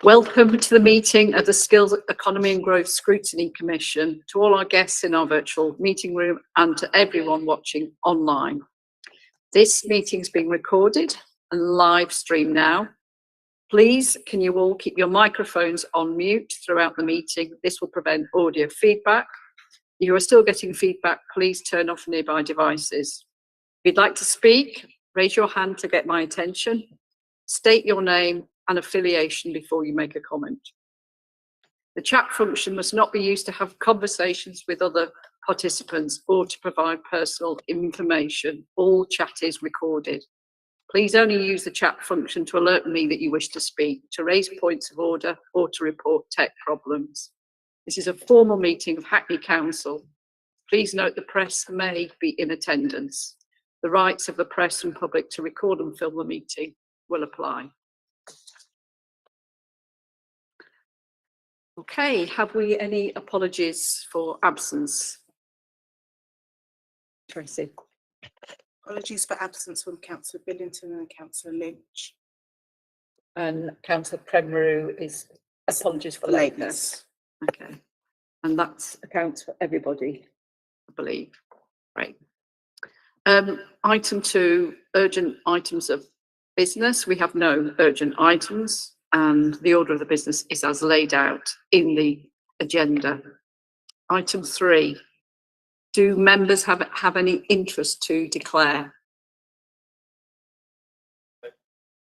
Welcome to the meeting of the Skills Economy and Growth Scrutiny Commission, to all our guests in our virtual meeting room and to everyone watching online. This meeting is being recorded and live streamed now. Please, can you all keep your microphones on mute throughout the meeting? This will prevent audio feedback. If you are still getting feedback, please turn off nearby devices. If you'd like to speak, raise your hand to get my attention. State your name and affiliation before you make a comment. The chat function must not be used to have conversations with other participants or to provide personal information. All chat is recorded. Please only use the chat function to alert me that you wish to speak, to raise points of order, or to report tech problems. This is a formal meeting of Hackney Council. Please note the press may be in attendance. The rights of the press and public to record and film the meeting will apply. Okay, have we any apologies for absence? Tracy. Apologies for absence from Councillor Billington and Councillor Lynch. And Councillor Premru is apologies for lateness. Okay, and that accounts for everybody, I believe. Right. Item 2, urgent items of business. We have no urgent items, and the order of the business is as laid out in the agenda. Item 3, do members have any interest to declare?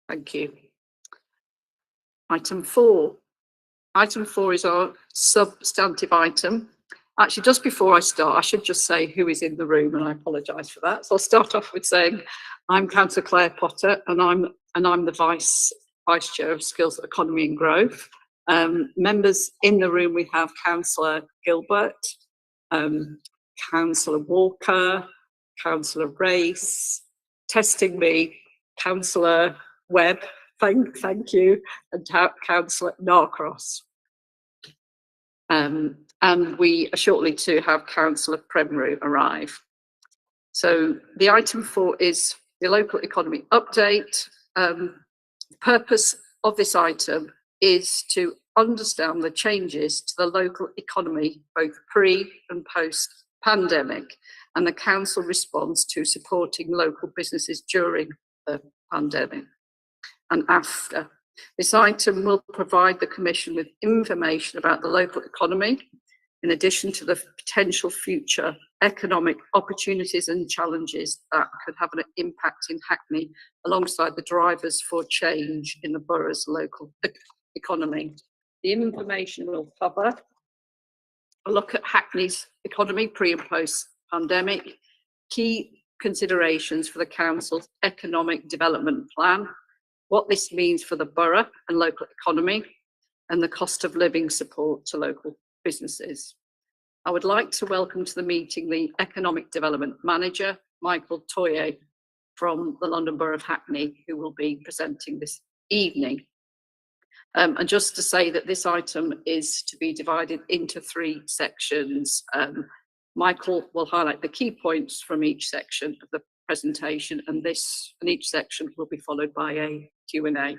Thank you. Item 4. Item 4 is our substantive item. Actually, just before I start, I should just say who is in the room, and I apologise for that. So I'll start off with saying I'm Councillor Claire Potter, and I'm the Vice Chair of Skills Economy and Growth. Members in the room, we have Councillor Gilbert, Councillor Walker, Councillor Race, testing me, Councillor Webb, thank you, and Councillor Narcross. And we are shortly to have Councillor Premru arrive. So the item 4 is the local economy update. The purpose of this item is to understand the changes to the local economy, both pre and post pandemic, and the council response to supporting local businesses during the pandemic and after. This item will provide the Commission with information about the local economy, in addition to the potential future economic opportunities and challenges that could have an impact in Hackney, alongside the drivers for change in the borough's local economy. The information will cover a look at Hackney's economy pre and post pandemic, key considerations for the council's economic development plan, what this means for the borough and local economy, and the cost of living support to local businesses. I would like to welcome to the meeting the Economic Development Manager, Michael Toye, from the London Borough of Hackney, who will be presenting this evening. And just to say that this item is to be divided into 3 sections. Michael will highlight the key points from each section of the presentation, and each section will be followed by a Q&A.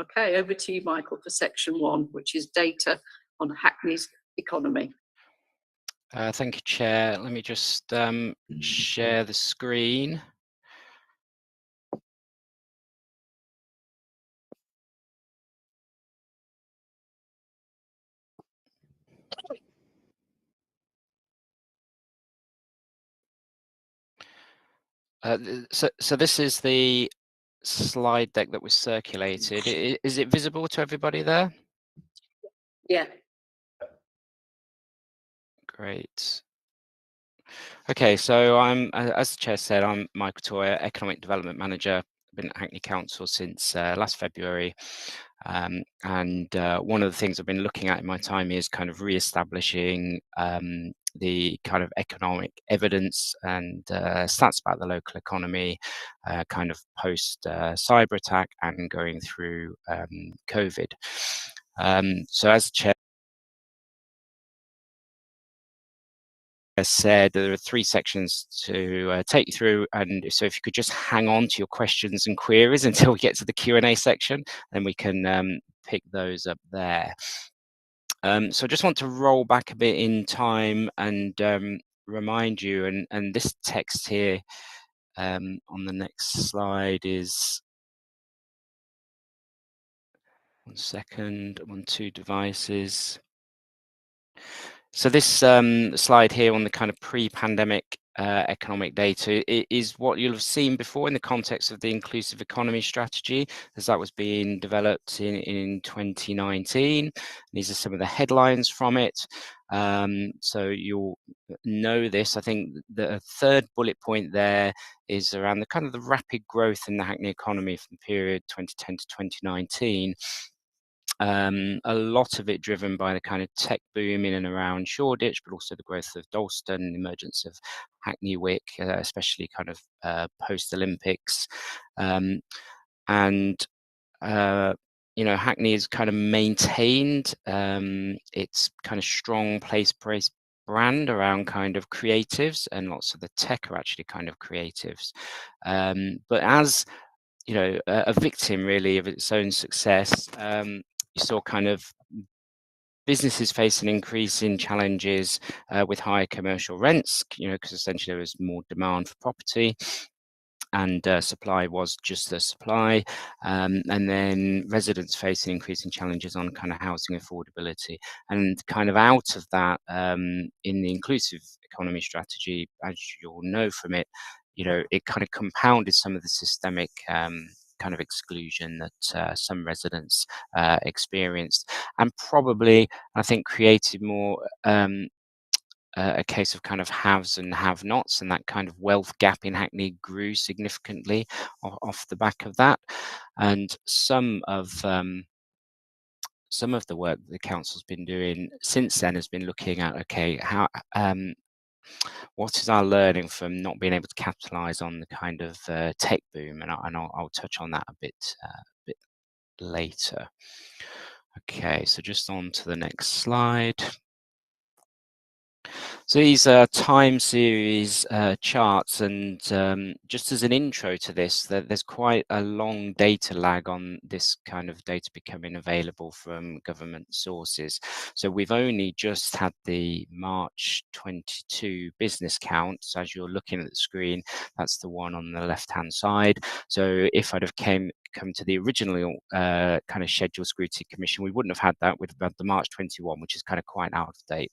Okay, over to you, Michael, for section 1, which is data on Hackney's economy. Thank you, Chair. Let me just share the screen. So this is the slide deck that was circulated. Is it visible to everybody there? Yeah. Great. Okay, so as the Chair said, I'm Michael Toyer, Economic Development Manager. I've been at Hackney Council since last February. And one of the things I've been looking at in my time is kind of re-establishing the kind of economic evidence and stats about the local economy, kind of post cyber attack and going through COVID. So as Chair, as said, there are 3 sections to take you through, and so if you could just hang on to your questions and queries until we get to the Q&A section, then we can pick those up there. So I just want to roll back a bit in time and remind you, and this text here on the next slide is, 1 second, 2 devices. So this slide here on the kind of pre-pandemic economic data is what you'll have seen before in the context of the inclusive economy strategy, as that was being developed in 2019. These are some of the headlines from it. So you'll know this. I think the third bullet point there is around the kind of the rapid growth in the Hackney economy from the period 2010 to 2019. A lot of it driven by the kind of tech boom in and around Shoreditch, but also the growth of Dalston, the emergence of Hackney Wick, especially kind of post-Olympics. You know, Hackney has kind of maintained its kind of strong place-based brand around kind of creatives, and lots of the tech are actually kind of creatives. But as you know, a victim really of its own success, you saw kind of businesses face an increase in challenges with higher commercial rents, you know, because essentially there was more demand for property, and supply was just the supply, and then residents facing increasing challenges on kind of housing affordability. And kind of out of that, in the inclusive economy strategy, as you'll know from it, you know, it kind of compounded some of the systemic kind of exclusion that some residents experienced, and probably, I think, created more a case of kind of haves and have-nots, and that kind of wealth gap in Hackney grew significantly off the back of that. And some of the work that the council's been doing since then has been looking at, okay, how what is our learning from not being able to capitalise on the kind of tech boom, and I'll touch on that a bit later. Okay, so just on to the next slide. So these are time series charts, and just as an intro to this, there's quite a long data lag on this kind of data becoming available from government sources. So we've only just had the March 22 business count. So as you're looking at the screen, that's the one on the left-hand side. So if I'd have come to the original kind of scheduled scrutiny commission, we wouldn't have had that. We'd have had the March 21, which is kind of quite out of date.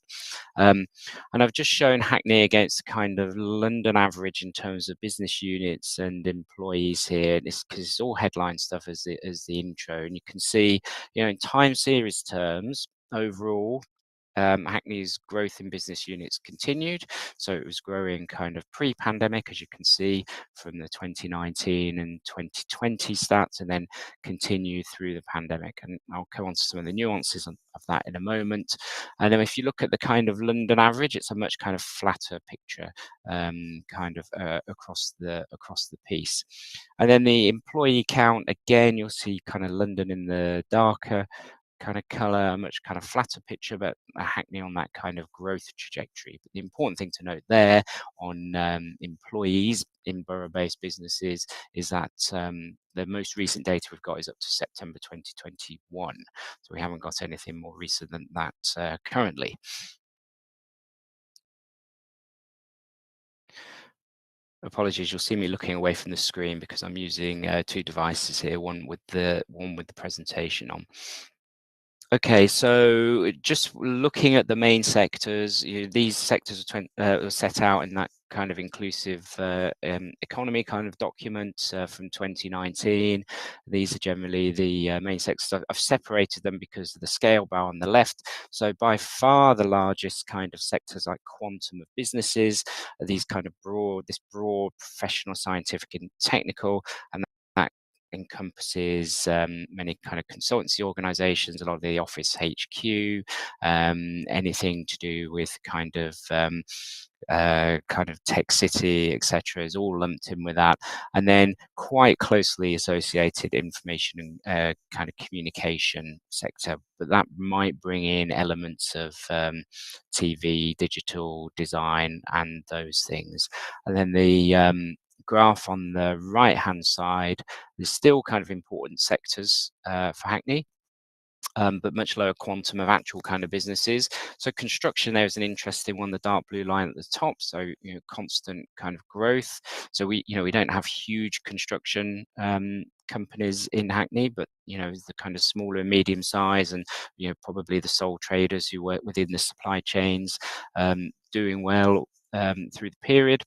And I've just shown Hackney against the kind of London average in terms of business units and employees here, because it's all headline stuff as the intro, and you can see, you know, in time series terms, overall, Hackney's growth in business units continued. So it was growing kind of pre-pandemic, as you can see from the 2019 and 2020 stats, and then continued through the pandemic. And I'll go on to some of the nuances of that in a moment. And then if you look at the kind of London average, it's a much kind of flatter picture, kind of across the piece. And then the employee count, again, you'll see kind of London in the darker kind of colour, a much kind of flatter picture, but Hackney on that kind of growth trajectory. But the important thing to note there on employees in borough-based businesses is that the most recent data we've got is up to September 2021. So we haven't got anything more recent than that currently. Apologies, you'll see me looking away from the screen because I'm using 2 devices here, one with the presentation on. Okay, so just looking at the main sectors, these sectors are set out in that kind of inclusive economy kind of document from 2019. These are generally the main sectors. I've separated them because of the scale bar on the left. So by far the largest kind of sectors like quantum of businesses, these kind of this broad professional, scientific and technical, and that encompasses many kind of consultancy organizations, a lot of the office HQ, anything to do with kind of kind of tech city, etc., is all lumped in with that. And then quite closely associated information and kind of communication sector, but that might bring in elements of TV, digital design, and those things. And then the graph on the right hand side, there's still kind of important sectors for Hackney, but much lower quantum of actual kind of businesses. So construction there is an interesting one, the dark blue line at the top. So constant kind of growth. So we don't have huge construction companies in Hackney, but the kind of smaller and medium size, and probably the sole traders who work within the supply chains, doing well through the period.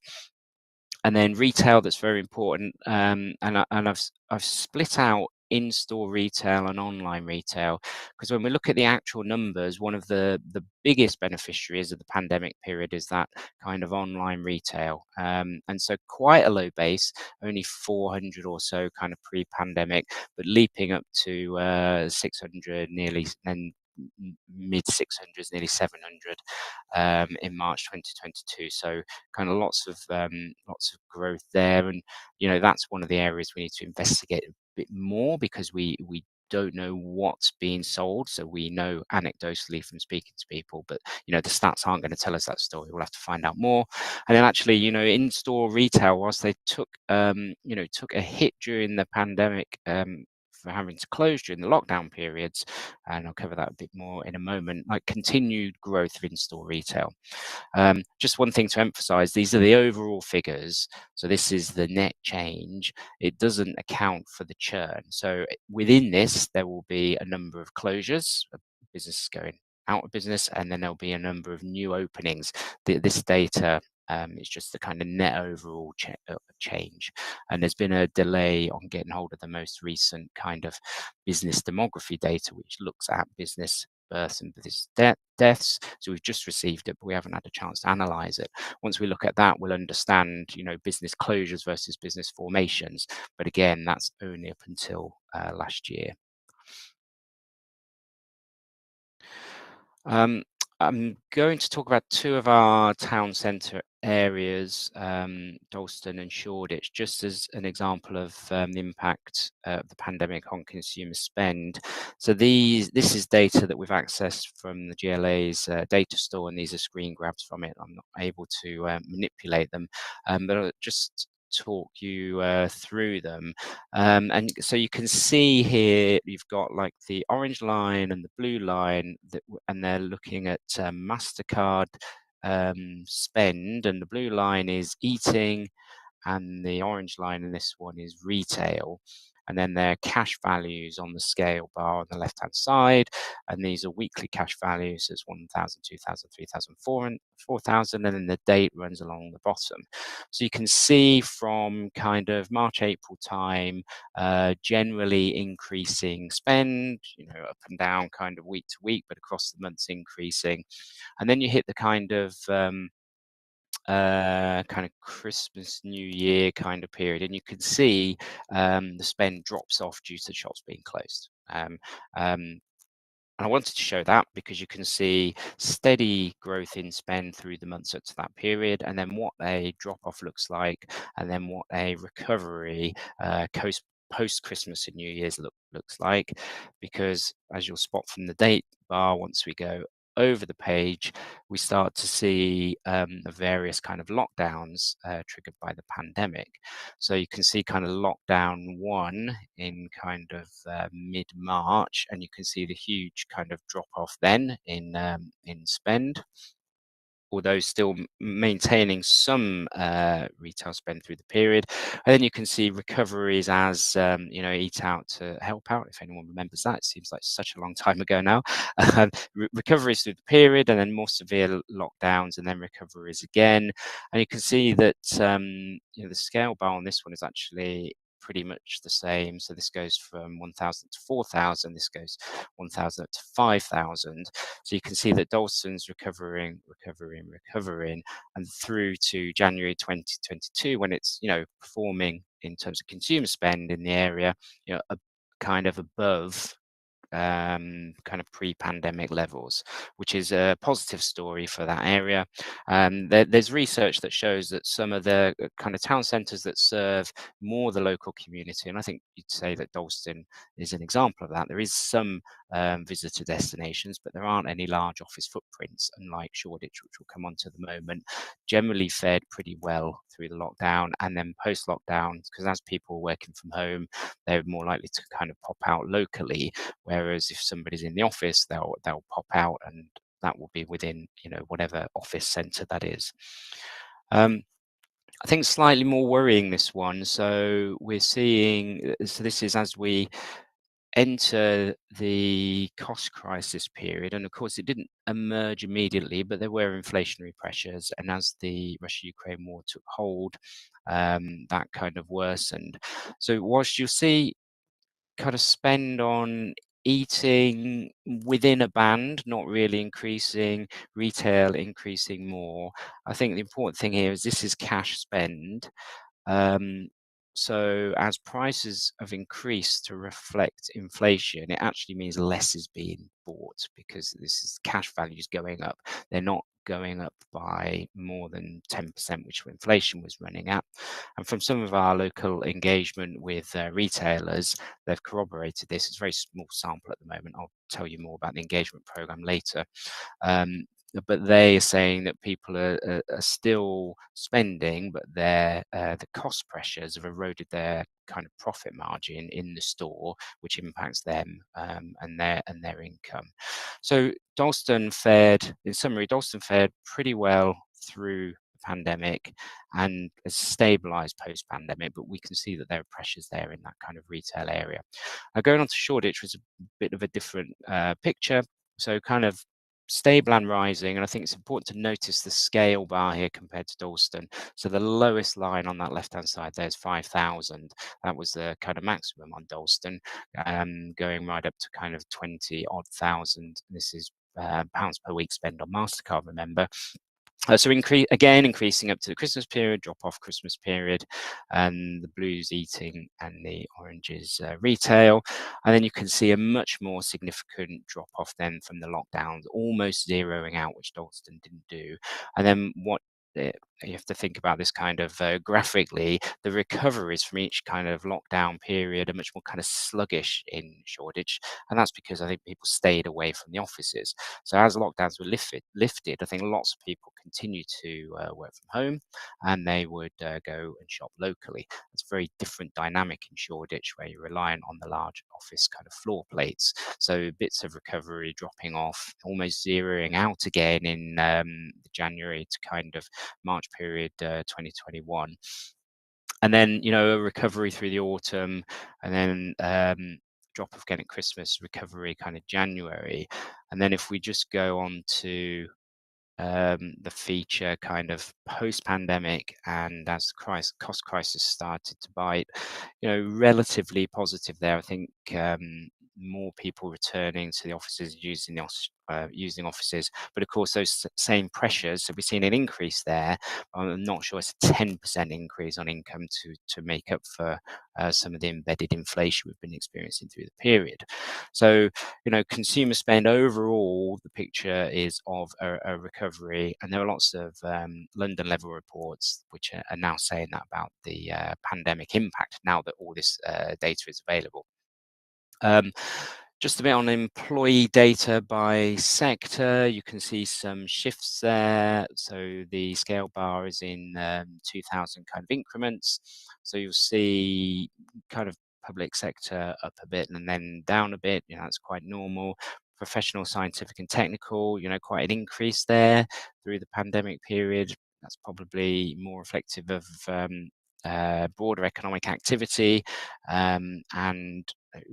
And then retail, that's very important, and I've split out in-store retail and online retail, because when we look at the actual numbers, one of the biggest beneficiaries of the pandemic period is that kind of online retail, and so quite a low base, only 400 or so kind of pre-pandemic, but leaping up to 600 nearly, and mid 600s, nearly 700 in March 2022. So kind of lots of growth there, and that's one of the areas we need to investigate a bit more, because we don't know what's being sold. So we know anecdotally from speaking to people, but the stats aren't going to tell us that story. We'll have to find out more. And then actually, in-store retail, whilst they took a hit during the pandemic, for having to close during the lockdown periods, and I'll cover that a bit more in a moment, like continued growth of in-store retail. Just one thing to emphasize, these are the overall figures. So this is the net change. It doesn't account for the churn. So within this, there will be a number of closures, businesses going out of business, and then there'll be a number of new openings. This data is just the kind of net overall change. And there's been a delay on getting hold of the most recent kind of business demography data, which looks at business births and business deaths. So we've just received it, but we haven't had a chance to analyze it. Once we look at that, we'll understand, business closures versus business formations. But again, that's only up until last year. I'm going to talk about two of our town centre areas, Dalston and Shoreditch, just as an example of the impact of the pandemic on consumer spend. So this is data that we've accessed from the GLA's data store, and these are screen grabs from it. I'm not able to manipulate them, but I'll just talk you through them, and so you can see here you've got like the orange line and the blue line, and they're looking at MasterCard spend, and the blue line is eating, and the orange line in this one is retail. And then there are cash values on the scale bar on the left hand side, and these are weekly cash values. So it's 1,000, 2,000, 3,000, 4,000, and then the date runs along the bottom. So you can see from kind of March, April time, generally increasing spend, up and down kind of week to week, but across the months increasing. And then you hit the kind of Christmas, New Year kind of period, and you can see the spend drops off due to shops being closed. And I wanted to show that because you can see steady growth in spend through the months up to that period, and then what a drop off looks like, and then what a recovery post Christmas and New Year's looks like. Because as you'll spot from the date bar, once we go over the page, we start to see the various kind of lockdowns triggered by the pandemic. So you can see kind of lockdown 1 in kind of mid-March, and you can see the huge kind of drop off then in spend, although still maintaining some retail spend through the period. And then you can see recoveries as Eat Out to Help Out, if anyone remembers that. It seems like such a long time ago now. Recoveries through the period, and then more severe lockdowns, and then recoveries again. And you can see that the scale bar on this one is actually pretty much the same. So this goes from 1,000 to 4,000. This goes 1,000 up to 5,000. So you can see that Dalston's recovering, and through to January 2022, when it's performing in terms of consumer spend in the area, kind of above kind of pre-pandemic levels, which is a positive story for that area. There's research that shows that some of the kind of town centres that serve more the local community, and I think you'd say that Dalston is an example of that. There is some visitor destinations, but there aren't any large office footprints, unlike Shoreditch, which we'll come on to the moment, generally fared pretty well through the lockdown, and then post-lockdown, because as people were working from home, they're more likely to kind of pop out locally, whereas if somebody's in the office, they'll pop out, and that will be within, you know, whatever office centre that is. I think slightly more worrying, this one. So we're seeing, so this is as we enter the cost crisis period, and of course it didn't emerge immediately, but there were inflationary pressures, and as the Russia-Ukraine war took hold, that kind of worsened. So whilst you'll see kind of spend on eating within a band, not really increasing, retail increasing more, I think the important thing here is this is cash spend. So as prices have increased to reflect inflation, it actually means less is being bought, because this is cash values going up. They're not going up by more than 10%, which inflation was running at. And from some of our local engagement with retailers, they've corroborated this. It's a very small sample at the moment. I'll tell you more about the engagement program later. But they are saying that people are still spending, but the cost pressures have eroded their kind of profit margin in the store, which impacts them and their income. So Dalston fared, in summary, Dalston fared pretty well through the pandemic and has stabilised post-pandemic, but we can see that there are pressures there in that kind of retail area. Going on to Shoreditch was a bit of a different picture. So kind of stable and rising, and I think it's important to notice the scale bar here compared to Dalston. So the lowest line on that left-hand side, there's 5,000. That was the kind of maximum on Dalston, going right up to kind of 20 odd thousand. This is pounds per week spend on MasterCard, remember. So increasing up to the Christmas period, drop off Christmas period, and the blues eating and the oranges retail. And then you can see a much more significant drop off then from the lockdowns, almost zeroing out, which Dalston didn't do. And then what you have to think about this kind of graphically, the recoveries from each kind of lockdown period are much more kind of sluggish in Shoreditch, and that's because I think people stayed away from the offices. So as lockdowns were lifted, I think lots of people continue to work from home, and they would go and shop locally. It's a very different dynamic in Shoreditch, where you're reliant on the large office kind of floor plates. So bits of recovery dropping off, almost zeroing out again in the January to kind of March period 2021. And then, you know, a recovery through the autumn, and then drop off again at Christmas, recovery kind of January. And then if we just go on to the feature kind of post-pandemic, and as the cost crisis started to bite, you know, relatively positive there. I think more people returning to the offices, using offices, but of course those same pressures. So we've seen an increase there. I'm not sure it's a 10% increase on income to make up for some of the embedded inflation we've been experiencing through the period. So, you know, consumer spend overall, the picture is of a recovery, and there are lots of London level reports which are now saying that about the pandemic impact, now that all this data is available. Just a bit on employee data by sector, you can see some shifts there. So the scale bar is in 2000 kind of increments. So you'll see kind of public sector up a bit and then down a bit. You know, that's quite normal. Professional, scientific and technical, you know, quite an increase there through the pandemic period. That's probably more reflective of broader economic activity, and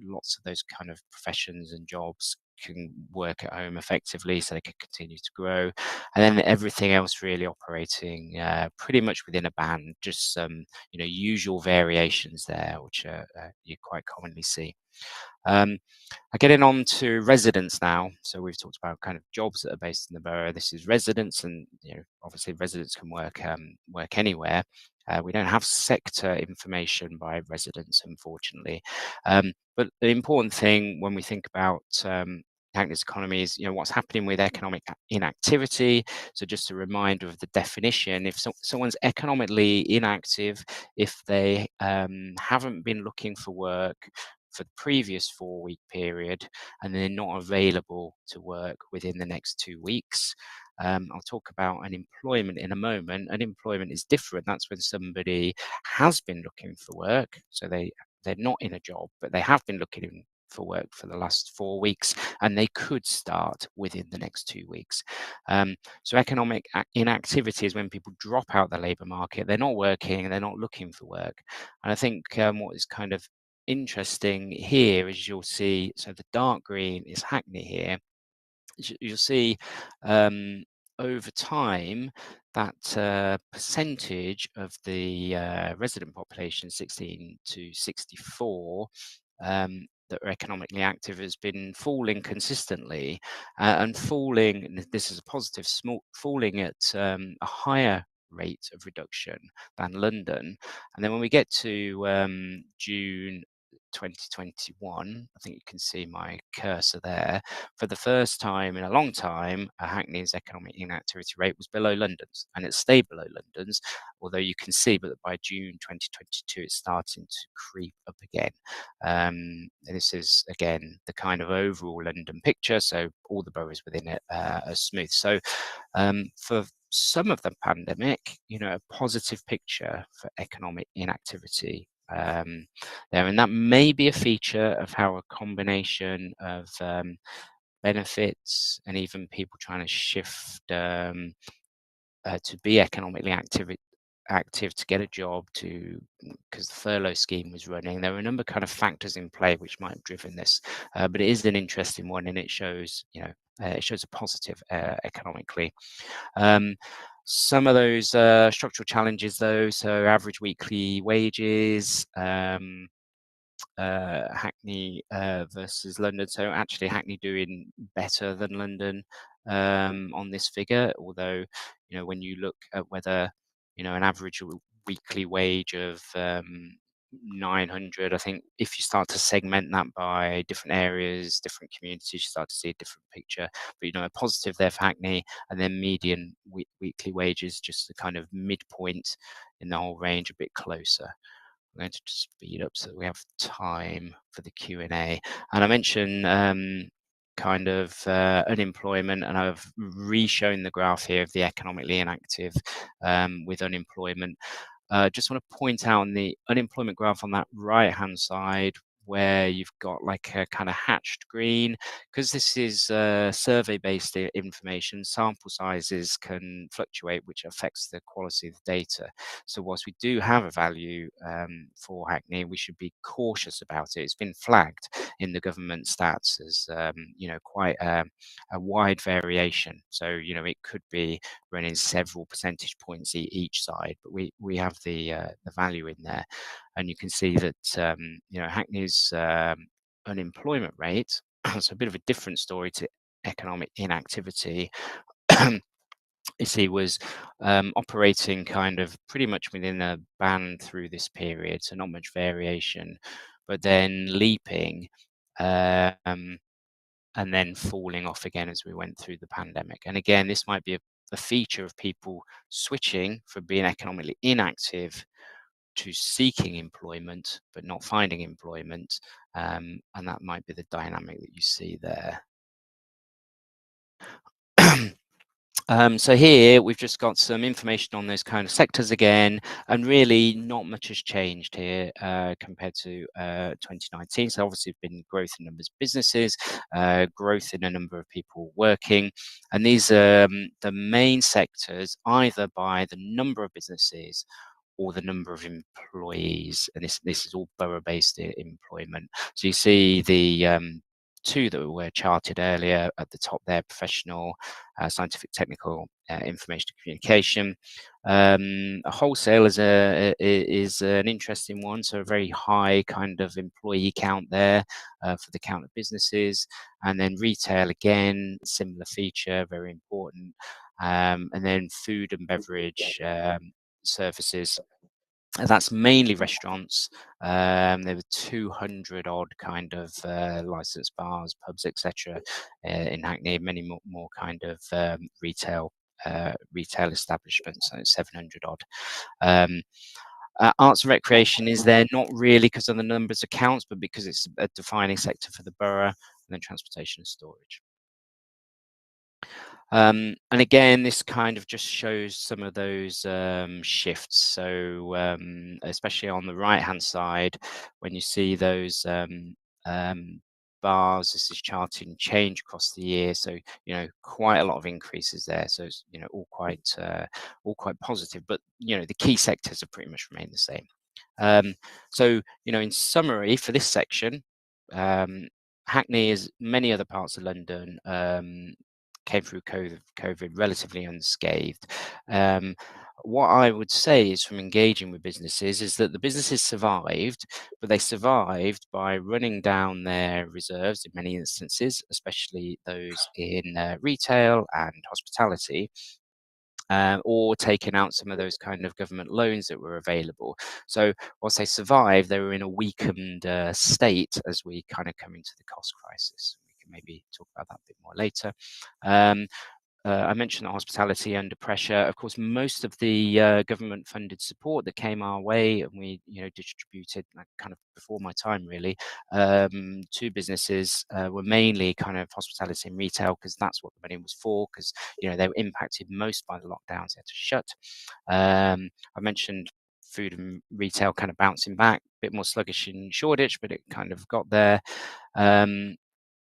lots of those kind of professions and jobs can work at home effectively, so they can continue to grow. And then everything else really operating pretty much within a band, just some, you know, usual variations there, which you quite commonly see. Getting on to residents now. So we've talked about kind of jobs that are based in the borough. This is residents, and obviously residents can work anywhere. We don't have sector information by residents, unfortunately. But the important thing when we think about Hackney's economy is, what's happening with economic inactivity. So just a reminder of the definition: if someone's economically inactive, if they haven't been looking for work for the previous 4-week period, and they're not available to work within the next 2 weeks. I'll talk about unemployment in a moment. Unemployment is different. That's when somebody has been looking for work, so they're not in a job, but they have been looking for work for the last 4 weeks, and they could start within the next 2 weeks. So economic inactivity is when people drop out the labour market. They're not working, they're not looking for work. And I think what is kind of interesting here is you'll see, so the dark green is Hackney here. You'll see over time that percentage of the resident population 16 to 64 that are economically active has been falling consistently, and falling, and this is a positive, falling at a higher rate of reduction than London. And then when we get to June 2021, I think you can see my cursor there. For the first time in a long time, Hackney's economic inactivity rate was below London's, and it stayed below London's, although you can see that by June 2022, it's starting to creep up again. This is, again, the kind of overall London picture, so all the boroughs within it are smooth. So for some of the pandemic, a positive picture for economic inactivity there, and that may be a feature of how a combination of benefits and even people trying to shift to be economically active to get a job, because the furlough scheme was running. There were a number of kind of factors in play which might have driven this, but it is an interesting one, and it shows it shows a positive economically. Some of those structural challenges, though, so average weekly wages, Hackney versus London. So actually Hackney doing better than London on this figure, although when you look at whether an average weekly wage of 900, I think if you start to segment that by different areas, different communities, you start to see a different picture. But a positive there for Hackney, and then median weekly wages, just the kind of midpoint in the whole range, a bit closer. I'm going to just speed up so that we have time for the Q&A. And I mentioned kind of unemployment, and I've re-shown the graph here of the economically inactive with unemployment. Just want to point out on the unemployment graph on that right-hand side, where you've got like a kind of hatched green, because this is survey-based information, sample sizes can fluctuate, which affects the quality of the data. So whilst we do have a value for Hackney, we should be cautious about it. It's been flagged in the government stats as quite a wide variation. So it could be running several percentage points each side, but we have the value in there. And you can see that Hackney's unemployment rate, so a bit of a different story to economic inactivity, you see, was operating kind of pretty much within a band through this period, so not much variation, but then leaping and then falling off again as we went through the pandemic. And again, this might be a feature of people switching from being economically inactive to seeking employment but not finding employment, and that might be the dynamic that you see there. So here we've just got some information on those kind of sectors again, and really not much has changed here compared to 2019. So obviously there's been growth in numbers of businesses, growth in a number of people working, and these are the main sectors either by the number of businesses or the number of employees, and this is all borough-based employment. So you see the two that were charted earlier at the top there: professional, scientific, technical, information and communication. Wholesale is an interesting one, so a very high kind of employee count there for the count of businesses, and then retail again, similar feature, very important, and then food and beverage services. And that's mainly restaurants. There were 200 odd kind of licensed bars, pubs, etc. In Hackney. Many more kind of retail establishments, so 700 odd. Arts and recreation is there not really because of the numbers of counts, but because it's a defining sector for the borough, and then transportation and storage. And again, this kind of just shows some of those shifts. So especially on the right-hand side, when you see those bars, this is charting change across the year. So quite a lot of increases there. So it's all quite positive. But the key sectors have pretty much remained the same. So in summary for this section, Hackney, as many other parts of London, came through COVID relatively unscathed. What I would say is, from engaging with businesses, is that the businesses survived, but they survived by running down their reserves in many instances, especially those in retail and hospitality. Or taking out some of those kind of government loans that were available. So whilst they survived, they were in a weakened state as we kind of come into the cost crisis. We can maybe talk about that a bit more later. I mentioned hospitality under pressure. Of course, most of the government-funded support that came our way, and we, distributed kind of before my time really, to businesses were mainly kind of hospitality and retail, because that's what the money was for. Because they were impacted most by the lockdowns; they had to shut. I mentioned food and retail kind of bouncing back, a bit more sluggish in Shoreditch, but it kind of got there.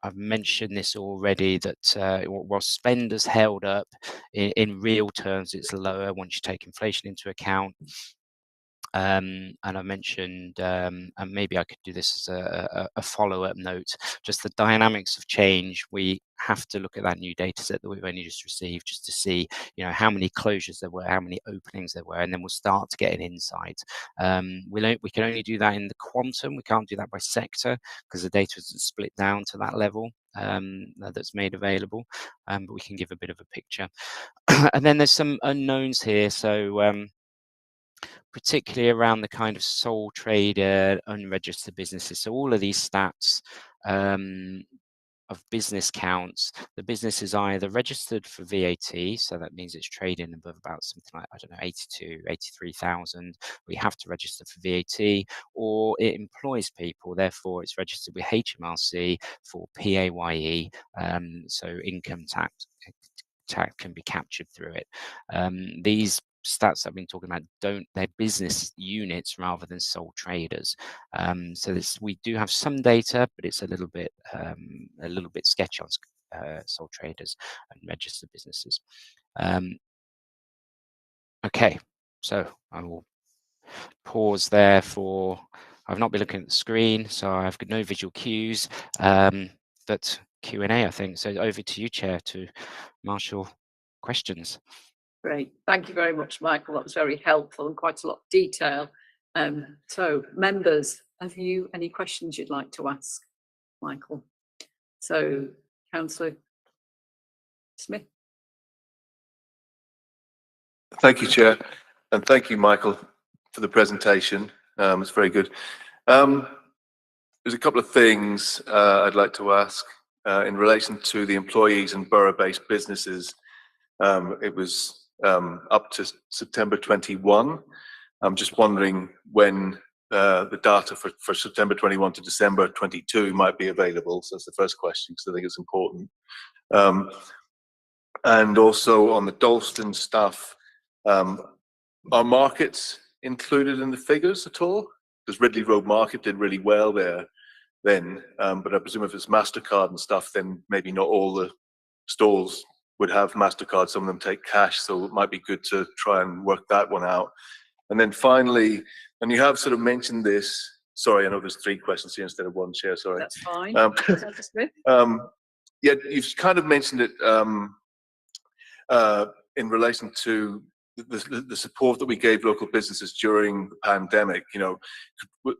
I've mentioned this already, that while spend has held up, in real terms, it's lower once you take inflation into account. And I mentioned, and maybe I could do this as a follow-up note, just the dynamics of change. We have to look at that new data set that we've only just received, just to see, how many closures there were, how many openings there were, and then we'll start to get an insight. We can only do that in the quantum. We can't do that by sector because the data isn't split down to that level that's made available, but we can give a bit of a picture. And then there's some unknowns here. So particularly around the kind of sole trader, unregistered businesses. So all of these stats of business counts, the business is either registered for VAT, so that means it's trading above about something like, 83,000. We have to register for VAT, or it employs people, therefore it's registered with HMRC for PAYE, so income tax can be captured through it. These stats I've been talking about, they're business units rather than sole traders. So we do have some data, but it's a little bit sketchy on sole traders and registered businesses. Okay, so I will pause there for. I've not been looking at the screen, so I've got no visual cues, but Q&A, I think. So over to you, Chair, to marshal questions. Great. Thank you very much, Michael. That was very helpful and quite a lot of detail. So members, have you any questions you'd like to ask Michael? So Councillor Smith. Thank you, Chair, and thank you, Michael, for the presentation. It's very good. There's a couple of things I'd like to ask in relation to the employees and borough-based businesses. It was up to September 21. I'm just wondering when the data for September 21 to December 22 might be available. So that's the first question, because I think it's important. And also on the Dalston stuff, are markets included in the figures at all? Because Ridley Road Market did really well there then, but I presume if it's MasterCard and stuff, then maybe not all the stalls would have MasterCard. Some of them take cash, so it might be good to try and work that one out. And then finally, and you have sort of mentioned this Sorry, I know there's 3 questions here instead of 1, Chair, sorry. That's fine. Um, Councillor Smith? Yeah, you've kind of mentioned it in relation to the support that we gave local businesses during the pandemic. You know,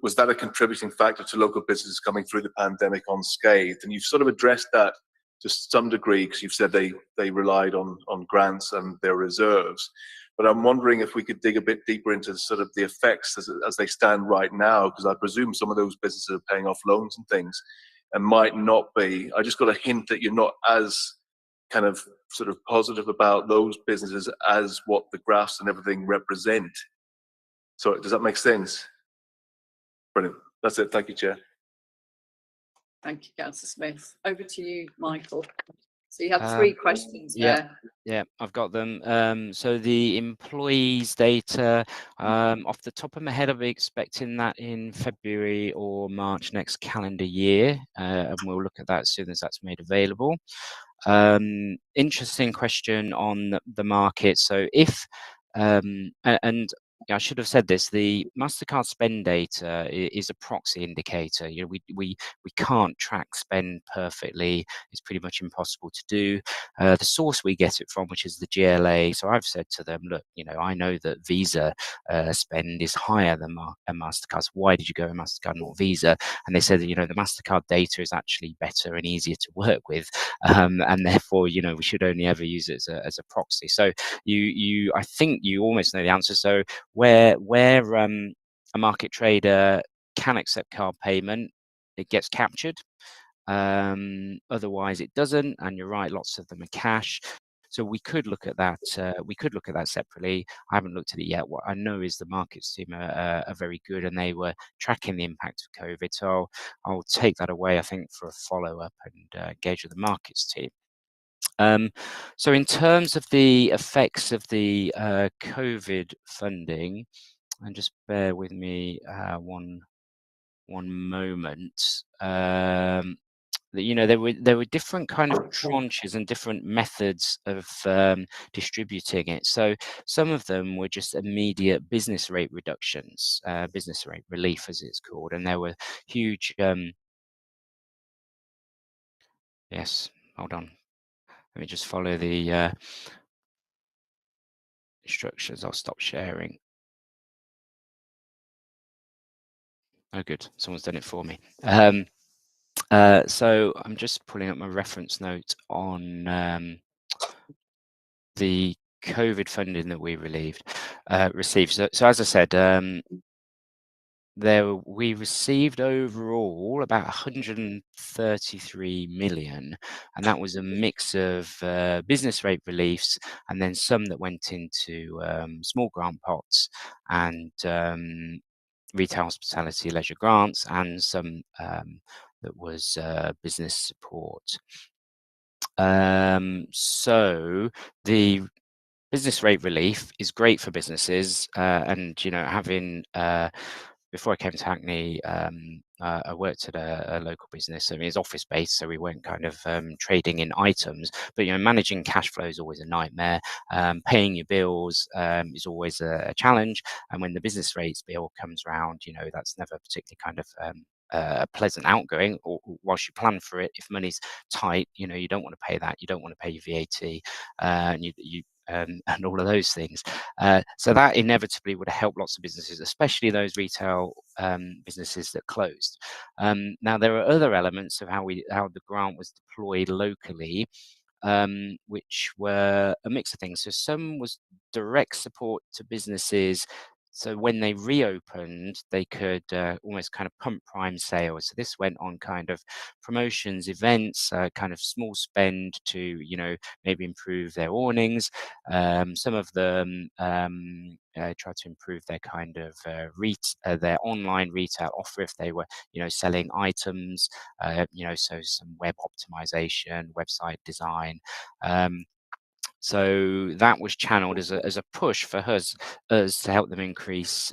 was that a contributing factor to local businesses coming through the pandemic unscathed? And you've sort of addressed that to some degree, because you've said they relied on grants and their reserves. But I'm wondering if we could dig a bit deeper into sort of the effects as they stand right now, because I presume some of those businesses are paying off loans and things and might not be. I just got a hint that you're not as kind of sort of positive about those businesses as what the graphs and everything represent. So does that make sense? Brilliant. That's it. Thank you, Chair. Thank you, Councillor Smith. Over to you, Michael. So you had 3 questions yeah. there. Yeah, I've got them. So the employees data, off the top of my head, I'll be expecting that in February or March next calendar year, and we'll look at that as soon as that's made available. Interesting question on the market. So if, and I should have said this, the MasterCard spend data is a proxy indicator. You know, we can't track spend perfectly. It's pretty much impossible to do. The source we get it from, which is the GLA. So I've said to them, look, you know, I know that Visa spend is higher than MasterCard's. Why did you go with MasterCard, not Visa? And they said that, you know, the MasterCard data is actually better and easier to work with. And therefore, you know, we should only ever use it as a proxy. So I think you almost know the answer. So where a market trader can accept card payment, it gets captured. Otherwise it doesn't, and you're right, lots of them are cash. So we could look at that. We could look at that separately. I haven't looked at it yet. What I know is the markets team are very good, and they were tracking the impact of COVID. So I'll take that away, I think, for a follow up and engage with the markets team. So in terms of the effects of the COVID funding, and just bear with me one moment. You know, there were different kind of tranches and different methods of distributing it. So some of them were just immediate business rate reductions, business rate relief as it's called, and there were huge. Yes, hold on. Let me just follow the instructions. I'll stop sharing. Oh, good. Someone's done it for me. So I'm just pulling up my reference note on the COVID funding that we received. So as I said, we received overall about 133 million, and that was a mix of business rate reliefs and then some that went into small grant pots and retail hospitality leisure grants, and some that was business support. So the business rate relief is great for businesses, and you know, having before I came to Hackney, I worked at a local business. I mean, it's office based, so we weren't kind of trading in items. But you know, managing cash flow is always a nightmare. Paying your bills is always a challenge. And when the business rates bill comes around, you know, that's never particularly kind of a pleasant outgoing. Or whilst you plan for it, if money's tight, you know, you don't want to pay that. You don't want to pay your VAT, and and all of those things. So that inevitably would help lots of businesses, especially those retail businesses that closed. Now there are other elements of how the grant was deployed locally, which were a mix of things. So some was direct support to businesses. So when they reopened, they could almost kind of pump prime sales. So this went on kind of promotions, events, kind of small spend to, you know, maybe improve their awnings. Some of them tried to improve their kind of their online retail offer if they were, you know, selling items. You know, so some web optimization, website design. So that was channeled as a push for us to help them increase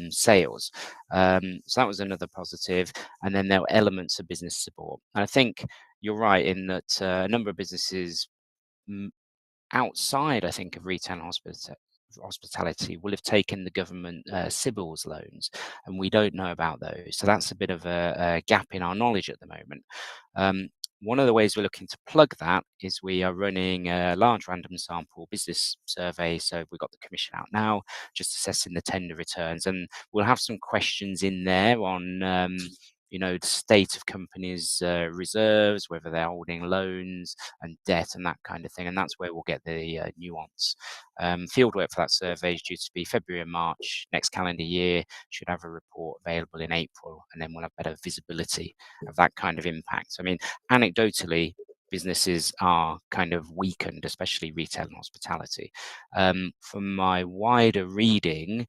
sales. So that was another positive. And then there were elements of business support. And I think you're right in that a number of businesses outside, I think, of retail and hospitality will have taken the government Sybil's loans, and we don't know about those. So that's a bit of a gap in our knowledge at the moment. One of the ways we're looking to plug that is we are running a large random sample business survey. So we've got the commission out now, just assessing the tender returns, and we'll have some questions in there on the state of companies' reserves, whether they're holding loans and debt and that kind of thing. And that's where we'll get the nuance. Fieldwork for that survey is due to be February and March next calendar year. Should have a report available in April, and then we'll have better visibility of that kind of impact. I mean, anecdotally, businesses are kind of weakened, especially retail and hospitality. From my wider reading,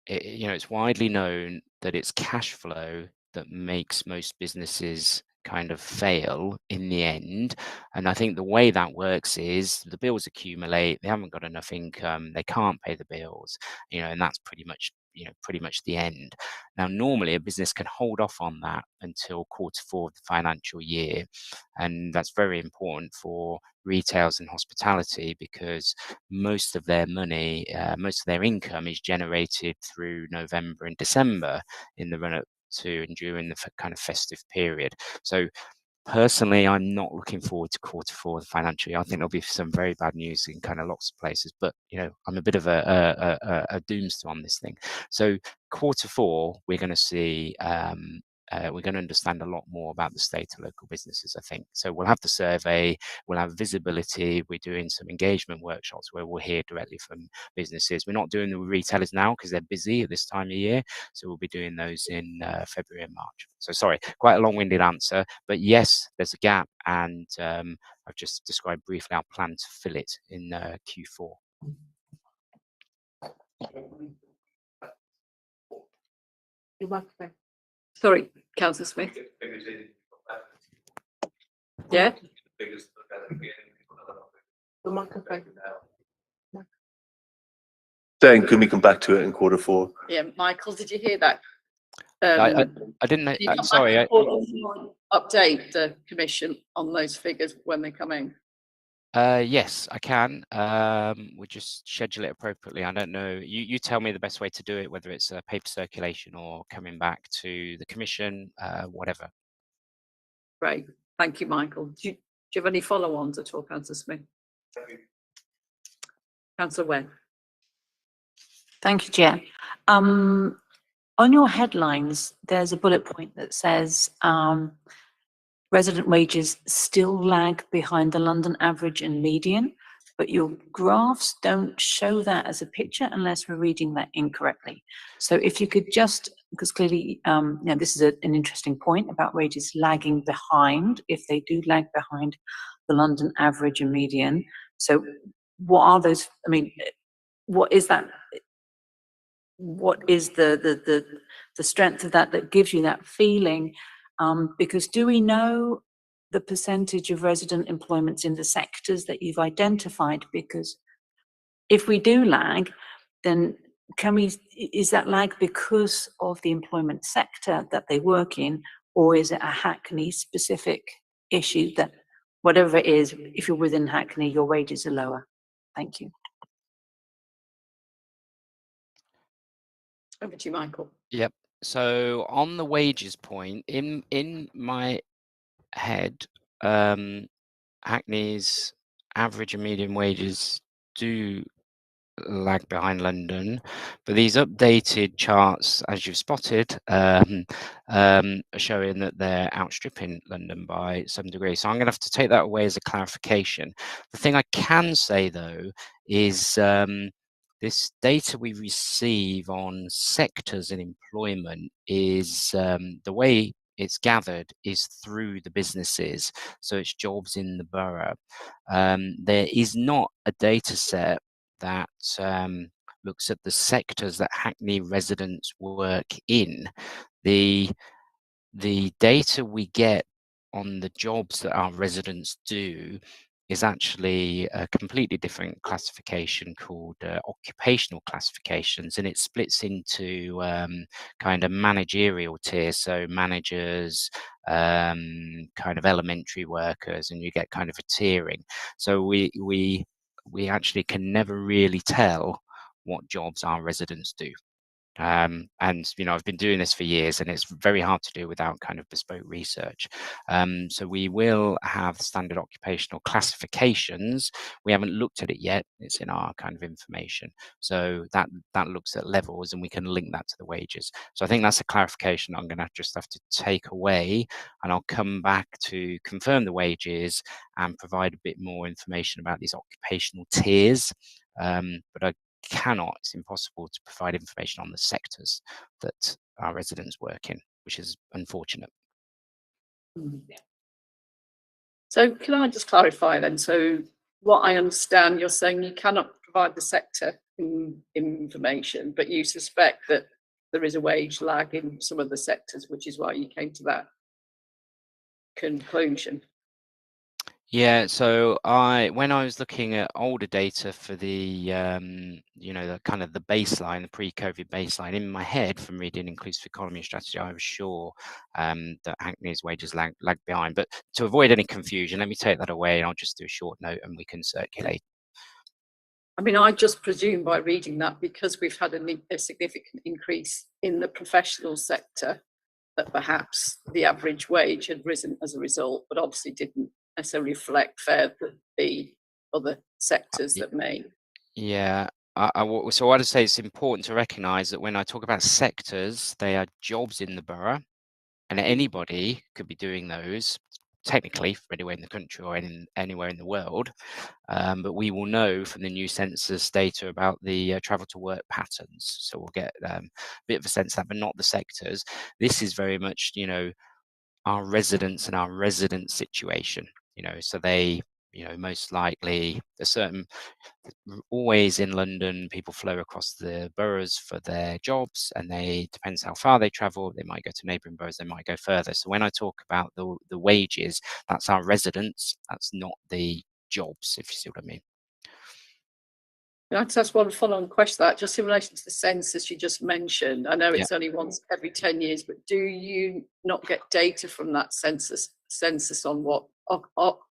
it's widely known that it's cash flow that makes most businesses kind of fail in the end. And I think the way that works is the bills accumulate, they haven't got enough income, they can't pay the bills, and that's pretty much the end. Now, normally a business can hold off on that until Q4 of the financial year. And that's very important for retailers and hospitality, because most of their money, most of their income is generated through November and December in the run up to and during the kind of festive period. So personally, I'm not looking forward to Q4 of the financial year. I think there'll be some very bad news in kind of lots of places, but I'm a bit of a doomster on this thing. So Q4, we're going to see we're going to understand a lot more about the state of local businesses, I think. So we'll have the survey, we'll have visibility. We're doing some engagement workshops where we'll hear directly from businesses. We're not doing the retailers now because they're busy at this time of year. So we'll be doing those in February and March. So sorry, quite a long-winded answer, but yes, there's a gap, and I've just described briefly our plan to fill it in Q4. You're welcome. Sorry, Councillor Smith. Yeah. The microphone. Then can we come back to it in Q4? Yeah, Michael, did you hear that? I didn't know. Can you come Sorry. back and update the commission on those figures when they come in. Yes, I can. We'll just schedule it appropriately. I don't know. You tell me the best way to do it, whether it's a paper circulation or coming back to the commission, whatever. Great. Thank you, Michael. Do you have any follow-ons at all, Councillor Smith? Councillor Webb. Thank you, Chair. On your headlines, there's a bullet point that says resident wages still lag behind the London average and median, but your graphs don't show that as a picture unless we're reading that incorrectly. So if you could just, because clearly, this is an interesting point about wages lagging behind, if they do lag behind the London average and median. So what are those, what is that? What is the strength of that gives you that feeling? Because do we know the percentage of resident employments in the sectors that you've identified? Because if we do lag, then is that lag because of the employment sector that they work in, or is it a Hackney specific issue that whatever it is, if you're within Hackney, your wages are lower? Thank you. Over to you, Michael. Yep. So on the wages point, in my head, Hackney's average and median wages do lag behind London, but these updated charts, as you've spotted, are showing that they're outstripping London by some degree. So I'm going to have to take that away as a clarification. The thing I can say, though, is this data we receive on sectors and employment is the way it's gathered is through the businesses. So it's jobs in the borough. There is not a data set that looks at the sectors that Hackney residents work in. The data we get on the jobs that our residents do is actually a completely different classification called occupational classifications, and it splits into kind of managerial tiers, so managers, kind of elementary workers, and you get kind of a tiering. So we actually can never really tell what jobs our residents do. And I've been doing this for years, and it's very hard to do without kind of bespoke research. So we will have standard occupational classifications. We haven't looked at it yet. It's in our kind of information. So that looks at levels, and we can link that to the wages. So I think that's a clarification I'm going to just have to take away, and I'll come back to confirm the wages and provide a bit more information about these occupational tiers. But it's impossible to provide information on the sectors that our residents work in, which is unfortunate. So can I just clarify then? So what I understand, you're saying you cannot provide the sector information, but you suspect that there is a wage lag in some of the sectors, which is why you came to that conclusion. Yeah, so when I was looking at older data for the the kind of the baseline, the pre-COVID baseline, in my head from reading Inclusive Economy Strategy, I was sure that Hackney's wages lag behind. But to avoid any confusion, let me take that away, and I'll just do a short note, and we can circulate. I mean, I just presume by reading that, because we've had a significant increase in the professional sector, that perhaps the average wage had risen as a result, but obviously didn't necessarily reflect the other sectors that may. Yeah. So what I'd say, it's important to recognise that when I talk about sectors, they are jobs in the borough, and anybody could be doing those technically from anywhere in the country or anywhere in the world. But we will know from the new census data about the travel to work patterns. So we'll get a bit of a sense of that, but not the sectors. This is very much, our residents and our resident situation, so they, most likely always in London, people flow across the boroughs for their jobs, and depends how far they travel, they might go to neighbouring boroughs, they might go further. So when I talk about the wages, that's our residents, that's not the jobs, if you see what I mean. I'd just ask one follow-on question, that just in relation to the census you just mentioned. I know Yeah. it's only once every 10 years, but do you not get data from that census on what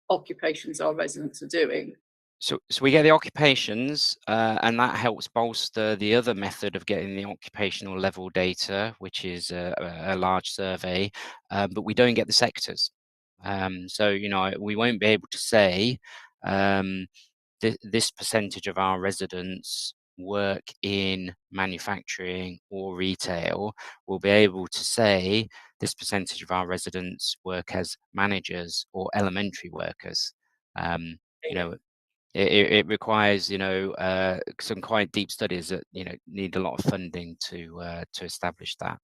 occupations our residents are doing? So we get the occupations, and that helps bolster the other method of getting the occupational level data, which is a large survey, but we don't get the sectors. So we won't be able to say this percentage of our residents work in manufacturing or retail. We'll be able to say this percentage of our residents work as managers or elementary workers. It requires some quite deep studies that need a lot of funding to establish that.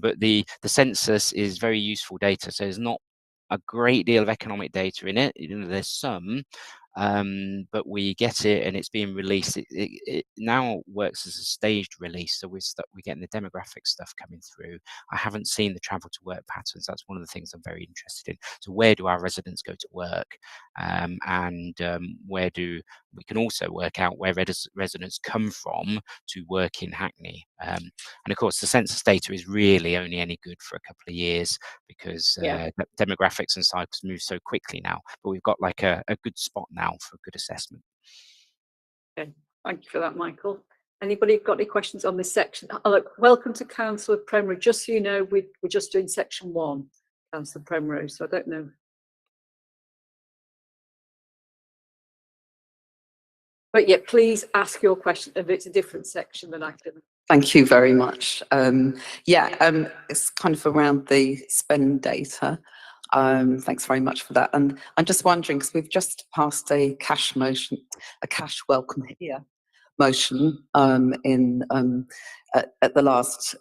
But the census is very useful data. So there's not a great deal of economic data in it. There's some, but we get it, and it's being released. It now works as a staged release, so we're getting the demographic stuff coming through. I haven't seen the travel to work patterns. That's one of the things I'm very interested in. So where do our residents go to work, and where do we can also work out where residents come from to work in Hackney. And of course, the census data is really only any good for a couple of years, because demographics and cycles move so quickly now. But we've got like a good spot now for a good assessment. Okay, thank you for that, Michael. Anybody got any questions on this section? Look, welcome to Councillor Premrose. Just so you know, we're just doing section 1, Councillor Premrose, so I don't know. But yeah, please ask your question if it's a different section than I can. Thank you very much. It's kind of around the spend data. Thanks very much for that. And I'm just wondering, because we've just passed a cash welcome here motion at the last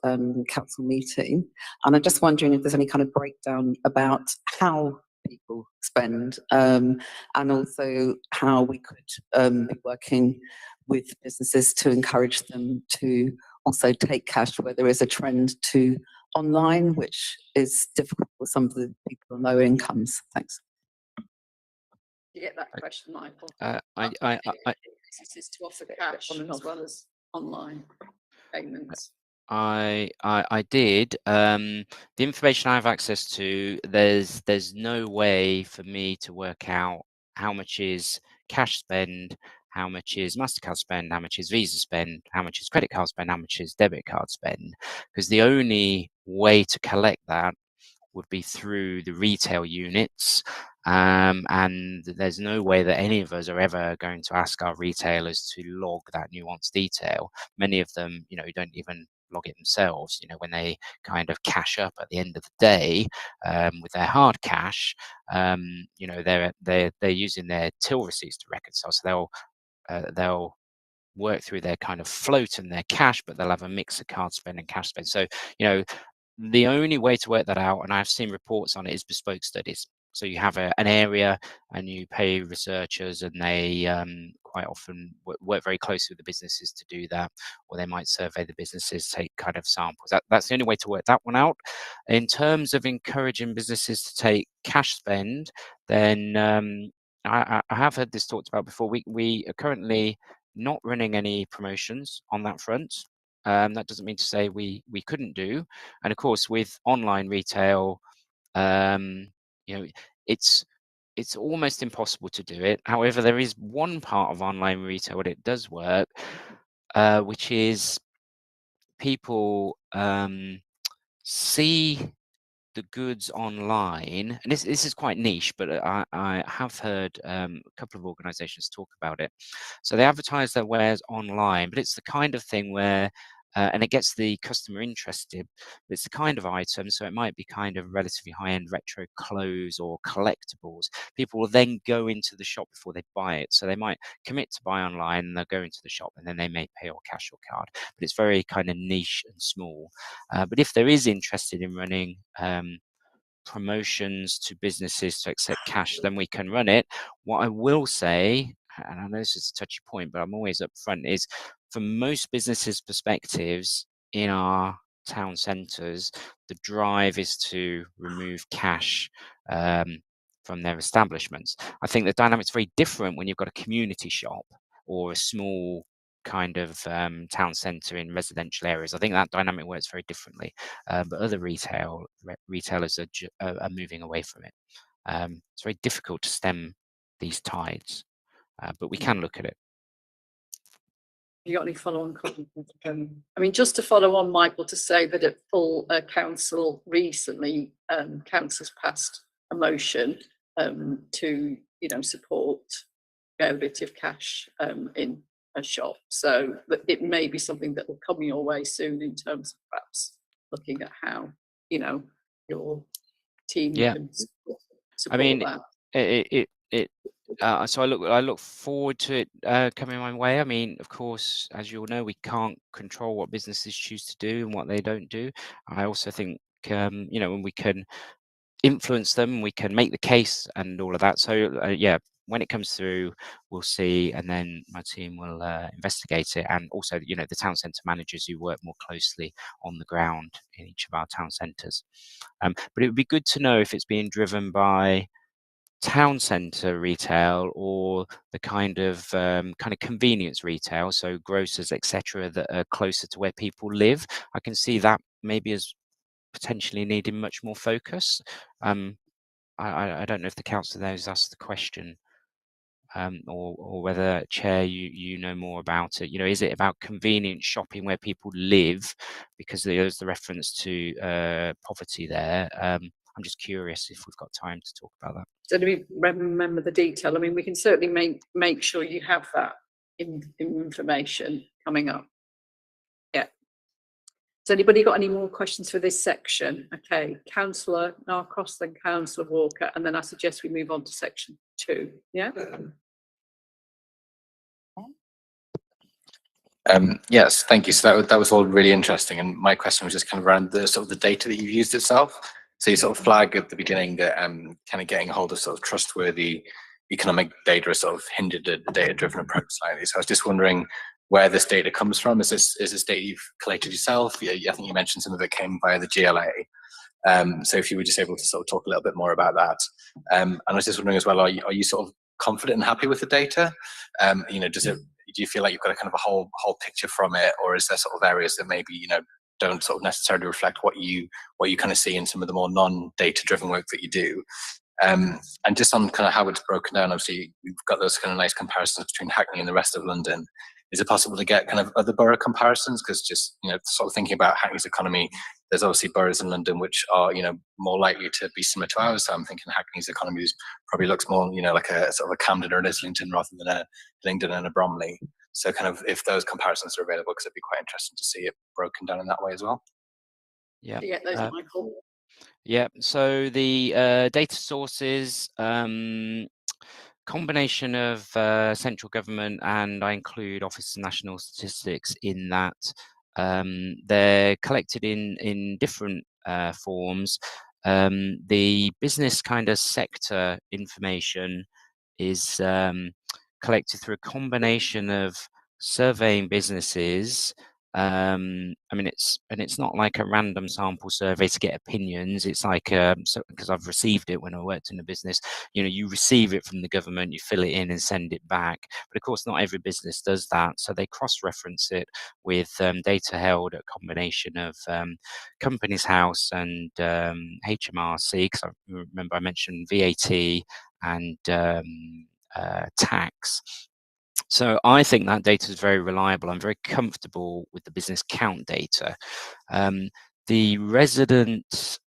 council meeting, and I'm just wondering if there's any kind of breakdown about how people spend, and also how we could be working with businesses to encourage them to also take cash, where there is a trend to online, which is difficult for some of the people on low incomes. Thanks. You get that question, Michael? I This is to offer cash as well as online payments. I did. The information I have access to, there's no way for me to work out how much is cash spend, how much is MasterCard spend, how much is Visa spend, how much is credit card spend, how much is debit card spend, because the only way to collect that would be through the retail units. And there's no way that any of us are ever going to ask our retailers to log that nuanced detail. Many of them, don't even log it themselves. When they kind of cash up at the end of the day with their hard cash, they're using their till receipts to reconcile. So they'll work through their kind of float and their cash, but they'll have a mix of card spend and cash spend. So, the only way to work that out, and I've seen reports on it, is bespoke studies. So you have an area and you pay researchers, and they quite often work very closely with the businesses to do that, or they might survey the businesses, take kind of samples. That's the only way to work that one out. In terms of encouraging businesses to take cash spend, then I have heard this talked about before. We are currently not running any promotions on that front. That doesn't mean to say we couldn't do. And of course, with online retail, it's almost impossible to do it. However, there is one part of online retail where it does work, which is people see the goods online, and this is quite niche, but I have heard a couple of organizations talk about it. So they advertise their wares online, but it's the kind of thing where and it gets the customer interested. It's the kind of item, so it might be kind of relatively high-end retro clothes or collectibles. People will then go into the shop before they buy it. So they might commit to buy online, and they'll go into the shop, and then they may pay or cash or card. But it's very kind of niche and small. But if there is interested in running promotions to businesses to accept cash, then we can run it. What I will say, and I know this is a touchy point, but I'm always upfront, is from most businesses' perspectives in our town centres, the drive is to remove cash from their establishments. I think the dynamic's very different when you've got a community shop or a small kind of town centre in residential areas. I think that dynamic works very differently, but other retailers are moving away from it. It's very difficult to stem these tides, but we can look at it. You got any follow-on comments? I mean, just to follow on, Michael, to say that at full council recently, council's passed a motion to support availability of cash in a shop. So it may be something that will come your way soon in terms of perhaps looking at how your team can support that. So I look forward to it coming my way. I mean, of course, as you all know, we can't control what businesses choose to do and what they don't do. I also think when we can influence them, we can make the case and all of that. So yeah, when it comes through, we'll see, and then my team will investigate it, and also the town centre managers who work more closely on the ground in each of our town centres. But it would be good to know if it's being driven by town centre retail or the kind of convenience retail, so grocers, etc., that are closer to where people live. I can see that maybe as potentially needing much more focus. I don't know if the council there has asked the question, or whether, Chair, you know more about it. Is it about convenient shopping where people live? Because there's the reference to poverty there. I'm just curious if we've got time to talk about that. So do we remember the detail? I mean, we can certainly make sure you have that information coming up. Yeah. Has anybody got any more questions for this section? Okay, Councillor Narcos, then Councillor Walker, and then I suggest we move on to section 2. Yeah. Yes, thank you. So that was all really interesting, and my question was just kind of around the sort of the data that you've used itself. So you sort of flag at the beginning that kind of getting hold of sort of trustworthy economic data has sort of hindered a data-driven approach slightly. So I was just wondering where this data comes from. Is this data you've collated yourself? Yeah, I think you mentioned some of it came via the GLA. So if you were just able to sort of talk a little bit more about that. And I was just wondering as well, are you sort of confident and happy with the data? Do you feel like you've got a kind of a whole picture from it, or is there sort of areas that maybe don't sort of necessarily reflect what you kind of see in some of the more non-data driven work that you do. And just on kind of how it's broken down, obviously we've got those kind of nice comparisons between Hackney and the rest of London. Is it possible to get kind of other borough comparisons? Because just, you know, sort of thinking about Hackney's economy, there's obviously boroughs in London which are, you know, more likely to be similar to ours. So I'm thinking Hackney's economy probably looks more, you know, like a sort of a Camden or an Islington rather than a Hillingdon and a Bromley. So kind of if those comparisons are available, because it'd be quite interesting to see it broken down in that way as well. Yeah. Yeah, those are Michael. Yeah, so the data sources, combination of central government, and I include Office of National Statistics in that. They're collected in different forms. The business kind of sector information is collected through a combination of surveying businesses. I mean, it's not like a random sample survey to get opinions. It's like because I've received it when I worked in a business. You know, you receive it from the government, you fill it in and send it back. But of course, not every business does that. So they cross-reference it with data held at a combination of Companies House and HMRC. Because I remember I mentioned VAT and tax. So I think that data is very reliable. I'm very comfortable with the business count data. The resident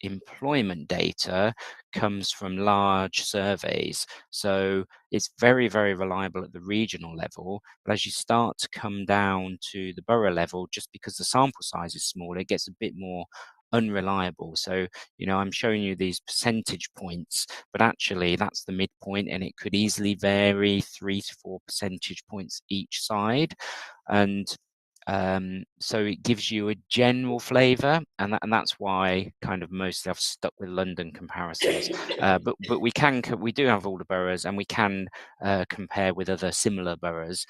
employment data comes from large surveys. So it's very, very reliable at the regional level. But as you start to come down to the borough level, just because the sample size is smaller, it gets a bit more unreliable. So, you know, I'm showing you these percentage points, but actually that's the midpoint, and it could easily vary 3 to 4 percentage points each side. And so it gives you a general flavour, and that's why kind of mostly I've stuck with London comparisons. But we do have all the boroughs, and we can compare with other similar boroughs.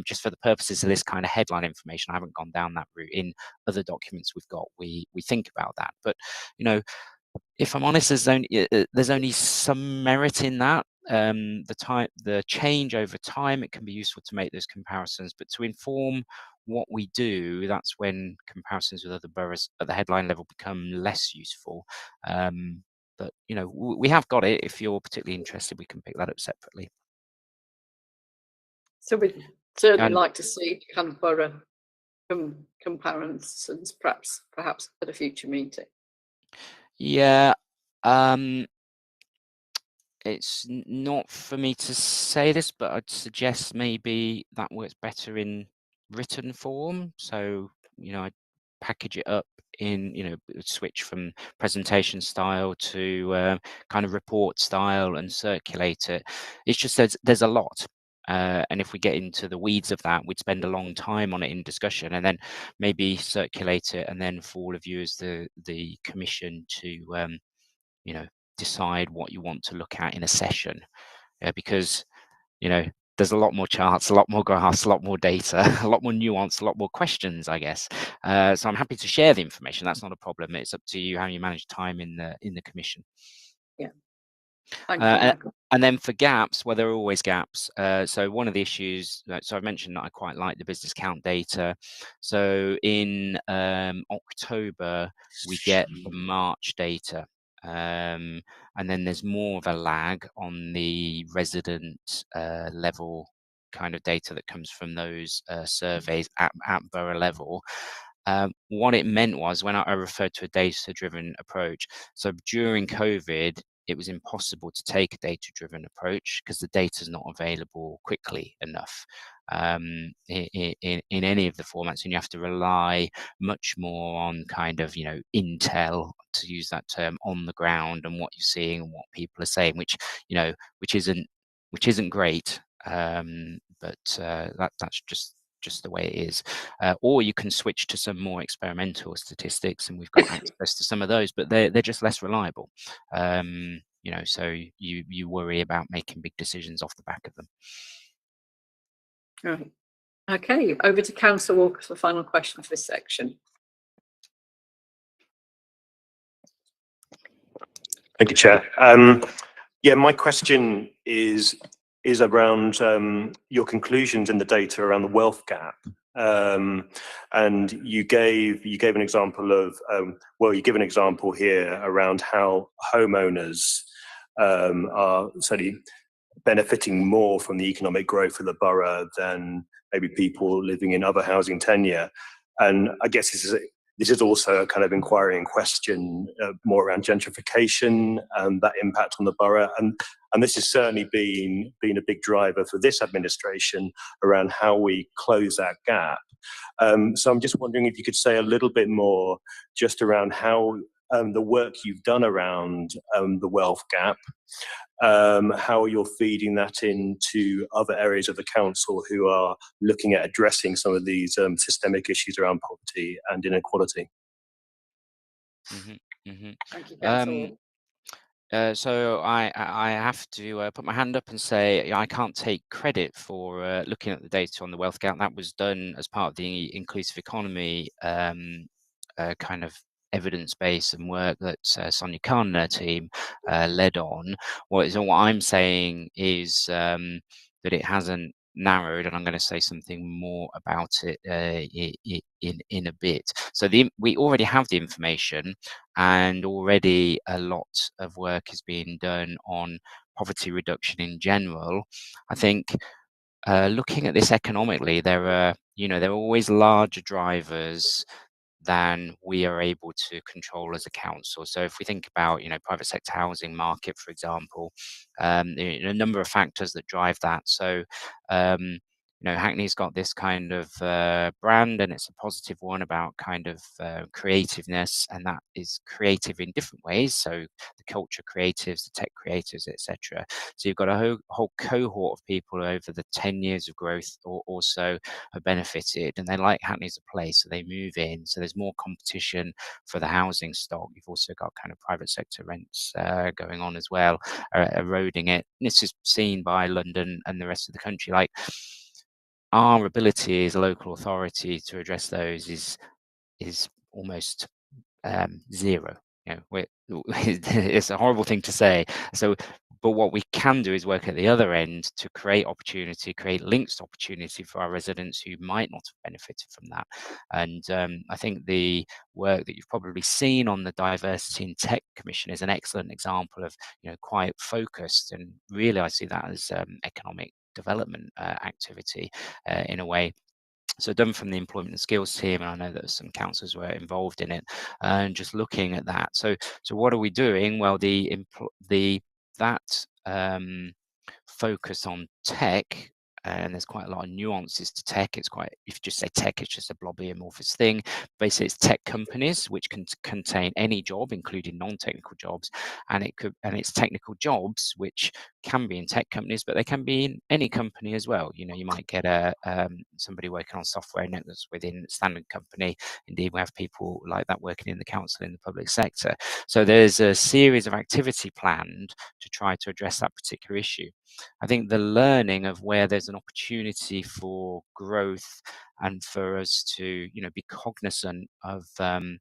Just for the purposes of this kind of headline information, I haven't gone down that route. In other documents we've got, we think about that. But you know, if I'm honest, there's only some merit in that. The change over time, it can be useful to make those comparisons, but to inform what we do, that's when comparisons with other boroughs at the headline level become less useful. But you know, we have got it. If you're particularly interested, we can pick that up separately. So we'd certainly And- like to see kind of borough comparisons, perhaps at a future meeting. Yeah, it's not for me to say this, but I'd suggest maybe that works better in written form. So, you know, I'd package it up in, you know, switch from presentation style to kind of report style and circulate it. It's just there's a lot. And if we get into the weeds of that, we'd spend a long time on it in discussion, and then maybe circulate it, and then for all of you as the commission to, you know, decide what you want to look at in a session, because you know there's a lot more charts, a lot more graphs, a lot more data, a lot more nuance, a lot more questions, I guess. So I'm happy to share the information. That's not a problem. It's up to you how you manage time in the commission. Yeah. Thank you, Michael. And then for gaps, well, there are always gaps. So one of the issues, so I've mentioned that I quite like the business count data. So in October, we get the March data. And then there's more of a lag on the resident level kind of data that comes from those surveys at borough level. What it meant was, when I referred to a data-driven approach, so during COVID, it was impossible to take a data-driven approach because the data is not available quickly enough in any of the formats, and you have to rely much more on kind of, you know, intel, to use that term, on the ground, and what you're seeing and what people are saying, which, you know, which isn't great, but that's just the way it is. Or you can switch to some more experimental statistics, and we've got access to some of those, but they're just less reliable. You know, so you worry about making big decisions off the back of them. Right. Okay, over to Councillor Walker for the final question for this section. Thank you, Chair. Yeah, my question is around your conclusions in the data around the wealth gap. And you gave an example of you give an example here around how homeowners are certainly benefiting more from the economic growth of the borough than maybe people living in other housing tenure. And I guess this is also a kind of inquiring question more around gentrification and that impact on the borough. And this has certainly been a big driver for this administration around how we close that gap. So I'm just wondering if you could say a little bit more just around how the work you've done around the wealth gap, how you're feeding that into other areas of the council who are looking at addressing some of these systemic issues around poverty and inequality. Thank you, Councillor. So I have to put my hand up and say I can't take credit for looking at the data on the wealth gap. That was done as part of the inclusive economy kind of evidence base and work that Sonia Khan and her team led on. What I'm saying is that it hasn't narrowed, and I'm going to say something more about it in a bit. So we already have the information, and already a lot of work is being done on poverty reduction in general. I think looking at this economically, there are always larger drivers than we are able to control as a council. So if we think about, private sector housing market, for example, a number of factors that drive that. So, Hackney's got this kind of brand, and it's a positive one about kind of creativeness, and that is creative in different ways. So the culture creatives, the tech creatives, etc. So you've got a whole cohort of people over the 10 years of growth or so have benefited, and they like Hackney as a place, so they move in. So there's more competition for the housing stock. You've also got kind of private sector rents going on as well, eroding it. And this is seen by London and the rest of the country. Like, our ability as a local authority to address those is almost zero. It's a horrible thing to say. So, but what we can do is work at the other end to create opportunity, create links to opportunity for our residents who might not have benefited from that. And I think the work that you've probably seen on the Diversity in Tech Commission is an excellent example of, quite focused, and really I see that as economic development activity in a way. So done from the employment and skills team, and I know that some councillors were involved in it, and just looking at that. So what are we doing? Well, that focus on tech, and there's quite a lot of nuances to tech. If you just say tech, it's just a blobby amorphous thing. Basically, it's tech companies which can contain any job, including non-technical jobs, and it's technical jobs which can be in tech companies, but they can be in any company as well. You might get somebody working on software that's within a standard company. Indeed, we have people like that working in the council in the public sector. So there's a series of activity planned to try to address that particular issue. I think the learning of where there's an opportunity for growth, and for us to, be cognizant of, the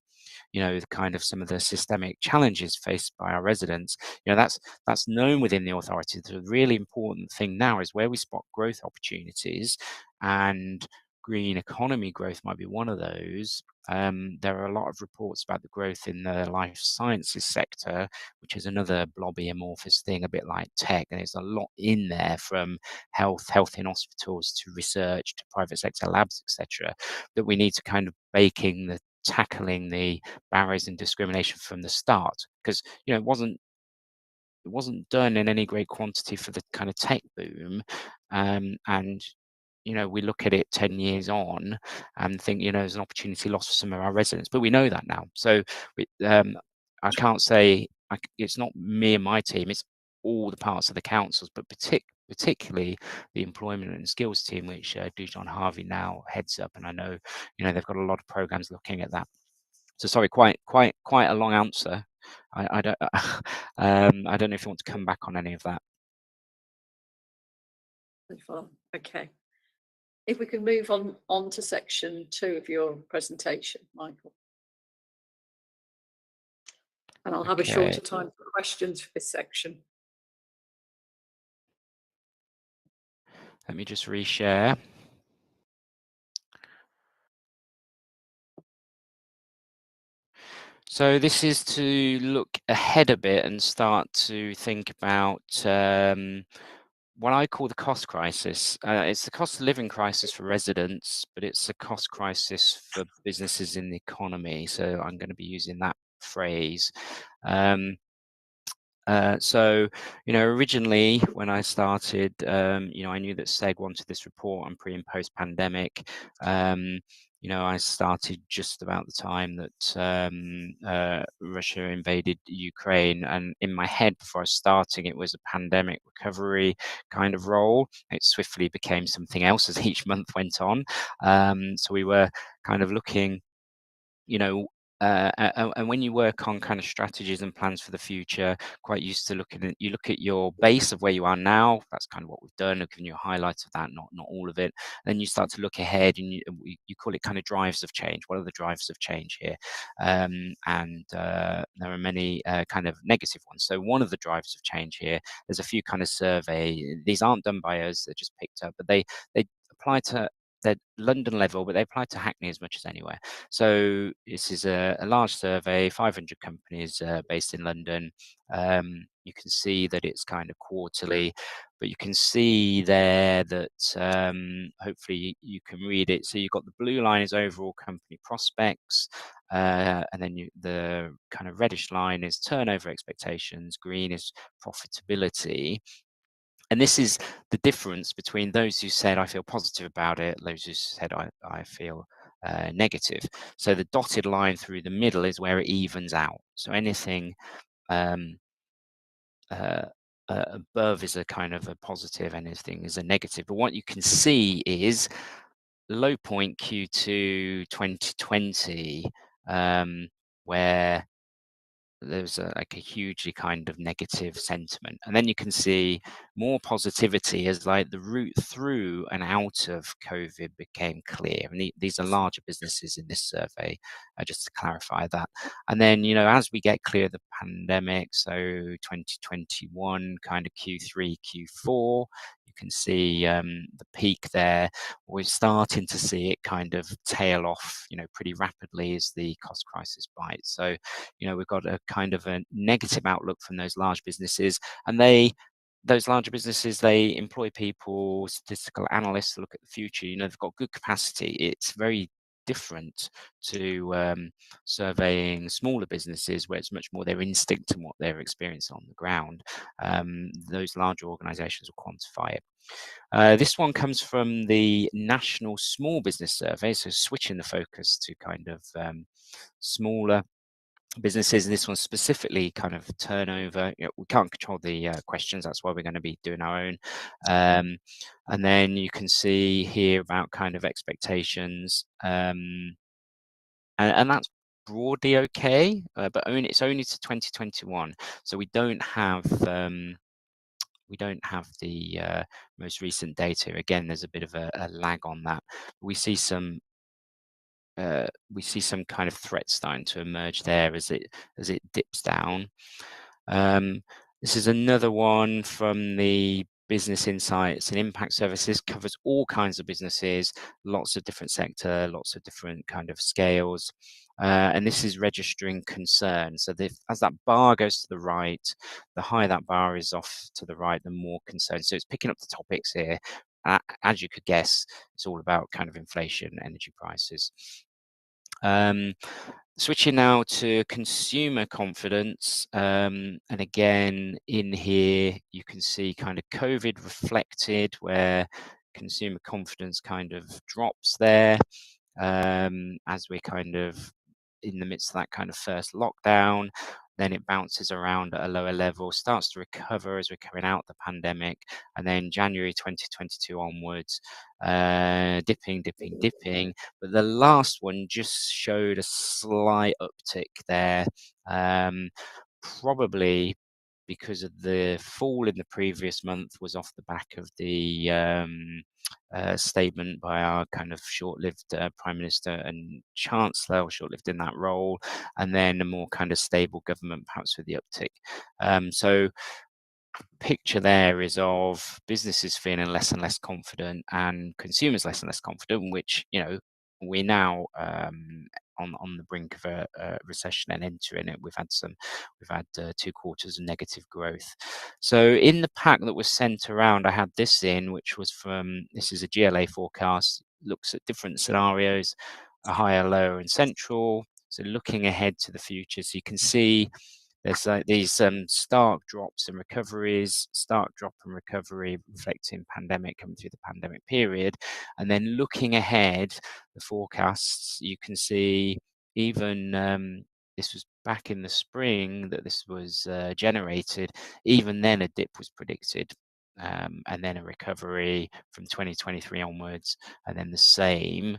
kind of some of the systemic challenges faced by our residents, that's known within the authority. The really important thing now is where we spot growth opportunities, and green economy growth might be one of those. There are a lot of reports about the growth in the life sciences sector, which is another blobby amorphous thing, a bit like tech. And there's a lot in there, from health in hospitals to research to private sector labs, etc., that we need to kind of tackling the barriers and discrimination from the start, because it wasn't done in any great quantity for the kind of tech boom, and we look at it 10 years on and think, there's an opportunity lost for some of our residents, but we know that now. So I can't say it's not me and my team, it's all the parts of the councils, but particularly the employment and skills team, which Dujon Harvey now heads up. And I know, they've got a lot of programs looking at that. So sorry, quite a long answer. I don't I don't know if you want to come back on any of that. Okay. If we can move on to section 2 of your presentation, Michael. And I'll have a shorter time for questions for this section. Let me just reshare. So this is to look ahead a bit and start to think about what I call the cost crisis. It's the cost of living crisis for residents, but it's a cost crisis for businesses in the economy. So I'm going to be using that phrase. So, originally when I started, I knew that SEG wanted this report on pre and post pandemic. I started just about the time that Russia invaded Ukraine, and in my head, before I was starting, it was a pandemic recovery kind of role. It swiftly became something else as each month went on. So we were kind of looking, and when you work on kind of strategies and plans for the future, quite used to you look at your base of where you are now. That's kind of what we've done. I've given you a highlight of that, not all of it. Then you start to look ahead, and you call it kind of drives of change. What are the drives of change here? And there are many kind of negative ones. So one of the drives of change here, there's a few kind of survey. These aren't done by us; they're just picked up, but they apply to the London level, but they apply to Hackney as much as anywhere. So this is a large survey, 500 companies based in London. You can see that it's kind of quarterly, but you can see there that hopefully you can read it. So you've got the blue line is overall company prospects, and then the kind of reddish line is turnover expectations, green is profitability. And this is the difference between those who said, I feel positive about it, those who said, I feel negative. So the dotted line through the middle is where it evens out. So anything above is a kind of a positive, anything is a negative. But what you can see is low point Q2 2020, where there's like a hugely kind of negative sentiment, and then you can see more positivity as like the route through and out of COVID became clear. And these are larger businesses in this survey, just to clarify that. And then as we get clear of the pandemic, so 2021 kind of Q3 Q4, you can see the peak there. We're starting to see it kind of tail off pretty rapidly as the cost crisis bites. So we've got a kind of a negative outlook from those large businesses, and those larger businesses, they employ people, statistical analysts to look at the future. They've got good capacity. It's very different to surveying smaller businesses, where it's much more their instinct and what they're experiencing on the ground. Those larger organizations will quantify it. This one comes from the National Small Business Survey, so switching the focus to kind of smaller businesses. This one specifically kind of turnover. We can't control the questions, that's why we're going to be doing our own. And then you can see here about kind of expectations, and that's broadly okay, but it's only to 2021, so we don't have the most recent data. Again, there's a bit of a lag on that. We see some kind of threat starting to emerge there as it dips down. This is another one from the Business Insights and Impact Services, covers all kinds of businesses, lots of different sector, lots of different kind of scales. And this is registering concern. So as that bar goes to the right, the higher that bar is off to the right, the more concern. So it's picking up the topics here. As you could guess, it's all about kind of inflation, energy prices. Switching now to consumer confidence, and again in here you can see kind of COVID reflected, where consumer confidence kind of drops there as we're kind of in the midst of that kind of first lockdown. Then it bounces around at a lower level, starts to recover as we're coming out of the pandemic, and then January 2022 onwards, dipping. But the last one just showed a slight uptick there, probably because of the fall in the previous month was off the back of the statement by our kind of short-lived Prime Minister and Chancellor, short-lived in that role, and then a more kind of stable government, perhaps with the uptick. So picture there is of businesses feeling less and less confident and consumers less and less confident, which we're now on the brink of a recession and entering it. We've had 2 quarters of negative growth. So in the pack that was sent around, I had this in, which was this is a GLA forecast, looks at different scenarios, a higher, lower, and central. So looking ahead to the future, so you can see there's these stark drops and recoveries, stark drop and recovery reflecting pandemic, coming through the pandemic period. And then looking ahead, the forecasts, you can see even this was back in the spring that this was generated. Even then a dip was predicted. And then a recovery from 2023 onwards, and then the same.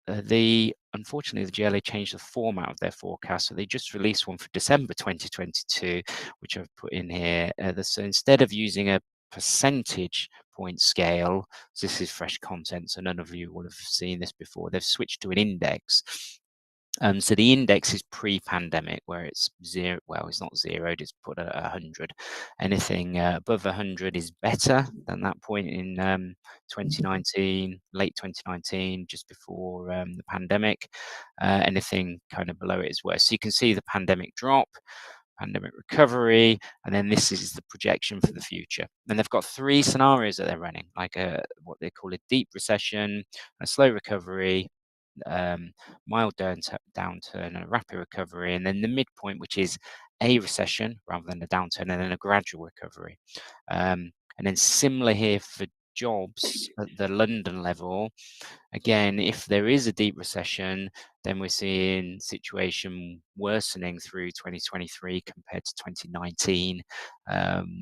Unfortunately, the GLA changed the format of their forecast, so they just released one for December 2022, which I've put in here. So instead of using a percentage point scale, so this is fresh content, so none of you will have seen this before, they've switched to an index. So the index is pre-pandemic, where it's 0. Well, it's not zeroed; it's put at 100. Anything above 100 is better than that point in 2019, late 2019, just before the pandemic. Anything kind of below it is worse. So you can see the pandemic drop, pandemic recovery, and then this is the projection for the future. And they've got 3 scenarios that they're running, like what they call a deep recession, a slow recovery, mild downturn, and a rapid recovery, and then the midpoint, which is a recession rather than a downturn, and then a gradual recovery. And then similar here for jobs at the London level. Again, if there is a deep recession, then we're seeing situation worsening through 2023 compared to 2019,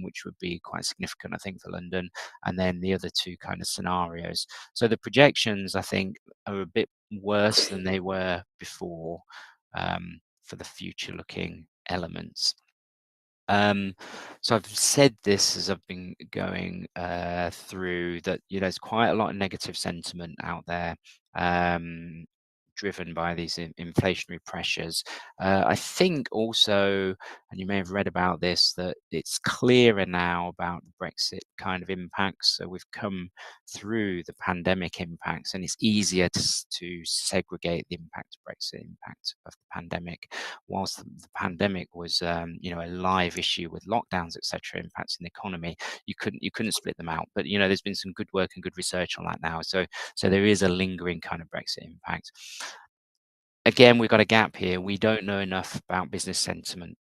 which would be quite significant, I think, for London. And then the other 2 kind of scenarios. So the projections, I think, are a bit worse than they were before for the future-looking elements. So I've said this as I've been going through that, there's quite a lot of negative sentiment out there, driven by these inflationary pressures. I think also, and you may have read about this, that it's clearer now about the Brexit kind of impacts. So we've come through the pandemic impacts, and it's easier to segregate the impact of Brexit, impact of the pandemic. Whilst the pandemic was, a live issue with lockdowns, etc., impacting the economy, you couldn't split them out. But there's been some good work and good research on that now. So there is a lingering kind of Brexit impact. Again, we've got a gap here. We don't know enough about business sentiment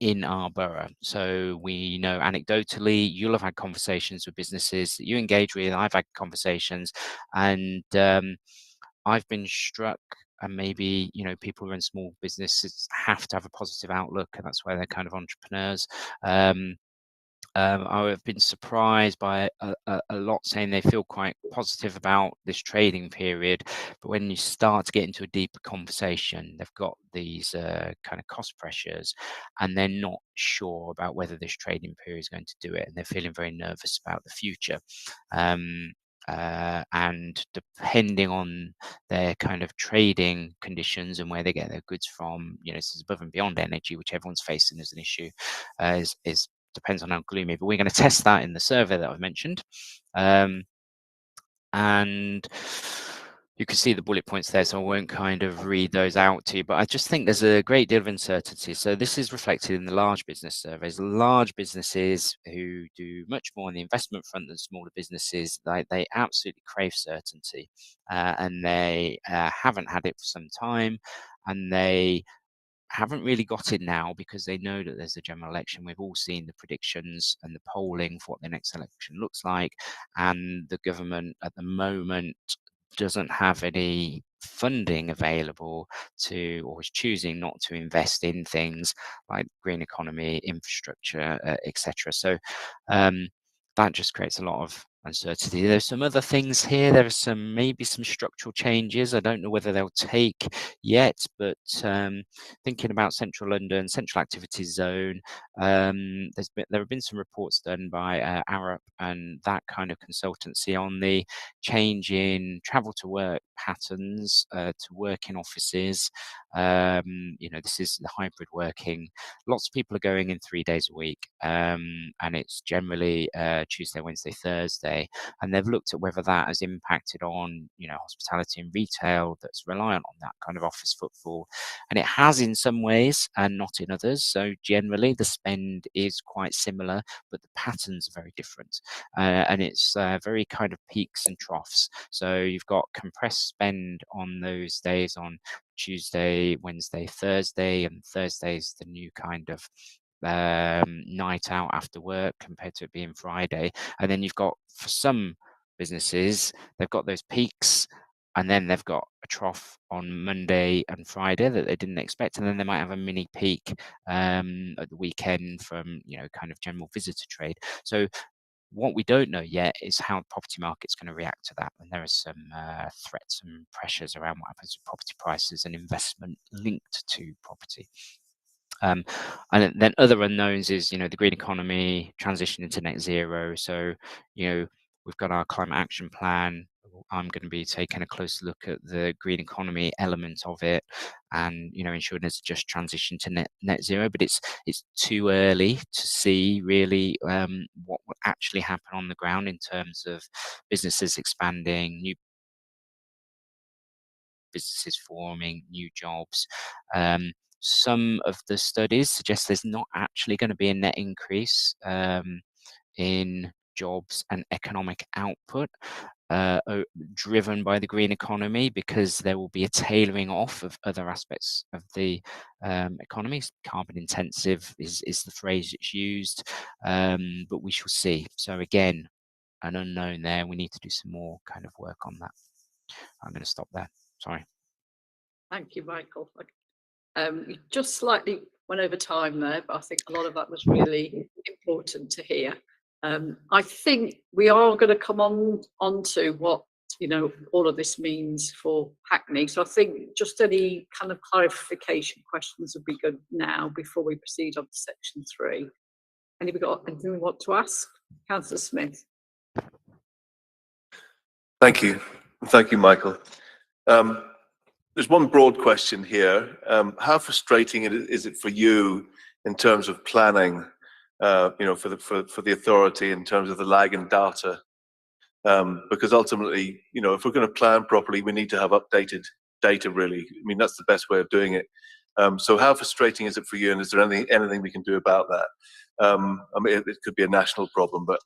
in our borough. So we know anecdotally, you'll have had conversations with businesses that you engage with. I've had conversations, and I've been struck. And maybe, people who run small businesses have to have a positive outlook, and that's why they're kind of entrepreneurs. I've been surprised by a lot saying they feel quite positive about this trading period, but when you start to get into a deeper conversation, they've got these kind of cost pressures, and they're not sure about whether this trading period is going to do it, and they're feeling very nervous about the future. And depending on their kind of trading conditions and where they get their goods from, this is above and beyond energy, which everyone's facing as an issue, is depends on how gloomy. But we're going to test that in the survey that I've mentioned, and you can see the bullet points there, so I won't kind of read those out to you, but I just think there's a great deal of uncertainty. So this is reflected in the large business surveys. Large businesses who do much more on the investment front than smaller businesses, they absolutely crave certainty, and they haven't had it for some time, and they haven't really got it now because they know that there's a general election. We've all seen the predictions and the polling for what the next election looks like, and the government at the moment doesn't have any funding available to, or is choosing not to invest in things like green economy, infrastructure, etc. So that just creates a lot of uncertainty. There's some other things here. There are maybe some structural changes. I don't know whether they'll take yet, but thinking about Central London, Central Activity Zone, there have been some reports done by Arup and that kind of consultancy on the change in travel to work patterns, to work in offices. This is the hybrid working. Lots of people are going in 3 days a week, and it's generally Tuesday, Wednesday, Thursday. holiday, and they've looked at whether that has impacted on, hospitality and retail that's reliant on that kind of office footfall. And it has in some ways and not in others. So generally the spend is quite similar, but the patterns are very different. And it's very kind of peaks and troughs. So you've got compressed spend on those days on Tuesday, Wednesday, Thursday, and Thursday's the new kind of night out after work compared to it being Friday. And then you've got, for some businesses, they've got those peaks, and then they've got a trough on Monday and Friday that they didn't expect, and then they might have a mini peak at the weekend from kind of general visitor trade. So what we don't know yet is how the property market's going to react to that, and there are some threats and pressures around what happens with property prices and investment linked to property. And then other unknowns is, the green economy, transition into net zero. So, we've got our climate action plan. I'm going to be taking a closer look at the green economy element of it, and ensuring there's a just transition to net zero. But it's too early to see really what will actually happen on the ground in terms of businesses expanding, new businesses forming, new jobs. Some of the studies suggest there's not actually going to be a net increase in jobs and economic output driven by the green economy, because there will be a tailoring off of other aspects of the economy. Carbon intensive is the phrase that's used, but we shall see. So again, an unknown there. We need to do some more kind of work on that. I'm going to stop there. Sorry. Thank you, Michael. You just slightly went over time there, but I think a lot of that was really important to hear. I think we are going to come on to what all of this means for Hackney. So I think just any kind of clarification questions would be good now before we proceed on to section 3. Anybody got anything we want to ask? Councillor Smith. Thank you, Michael. There's one broad question here. How frustrating is it for you in terms of planning, for the authority in terms of the lag in data? Because ultimately, if we're going to plan properly, we need to have updated data, really. I mean, that's the best way of doing it. So how frustrating is it for you, and is there anything we can do about that? I mean, it could be a national problem, but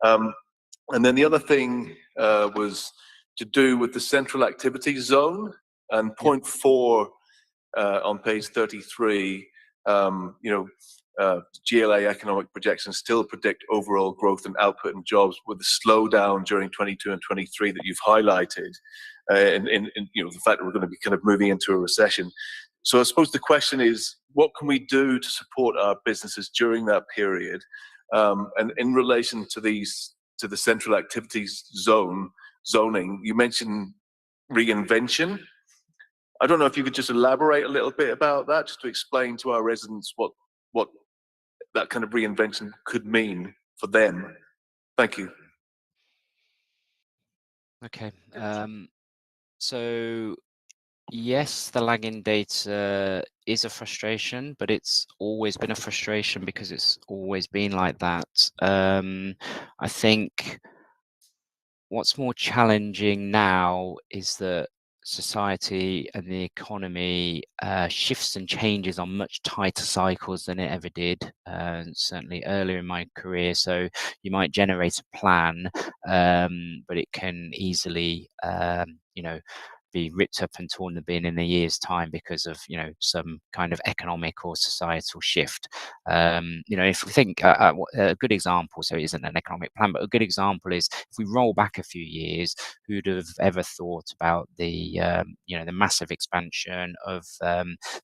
and then the other thing was to do with the central activity zone. And point 4 on page 33, GLA economic projections still predict overall growth and output and jobs, with a slowdown during 22 and 23 that you've highlighted, and the fact that we're going to be kind of moving into a recession. So I suppose the question is, what can we do to support our businesses during that period? And in relation to the central activities zoning, you mentioned reinvention. I don't know if you could just elaborate a little bit about that, just to explain to our residents what that kind of reinvention could mean for them. Thank you. Okay. So yes, the lagging data is a frustration, but it's always been a frustration because it's always been like that. I think what's more challenging now is that society and the economy shifts and changes on much tighter cycles than it ever did, certainly earlier in my career. So you might generate a plan, but it can easily, be ripped up and torn to bin in a year's time because of some kind of economic or societal shift. If we think a good example, so it isn't an economic plan, but a good example is if we roll back a few years, who'd have ever thought about the massive expansion of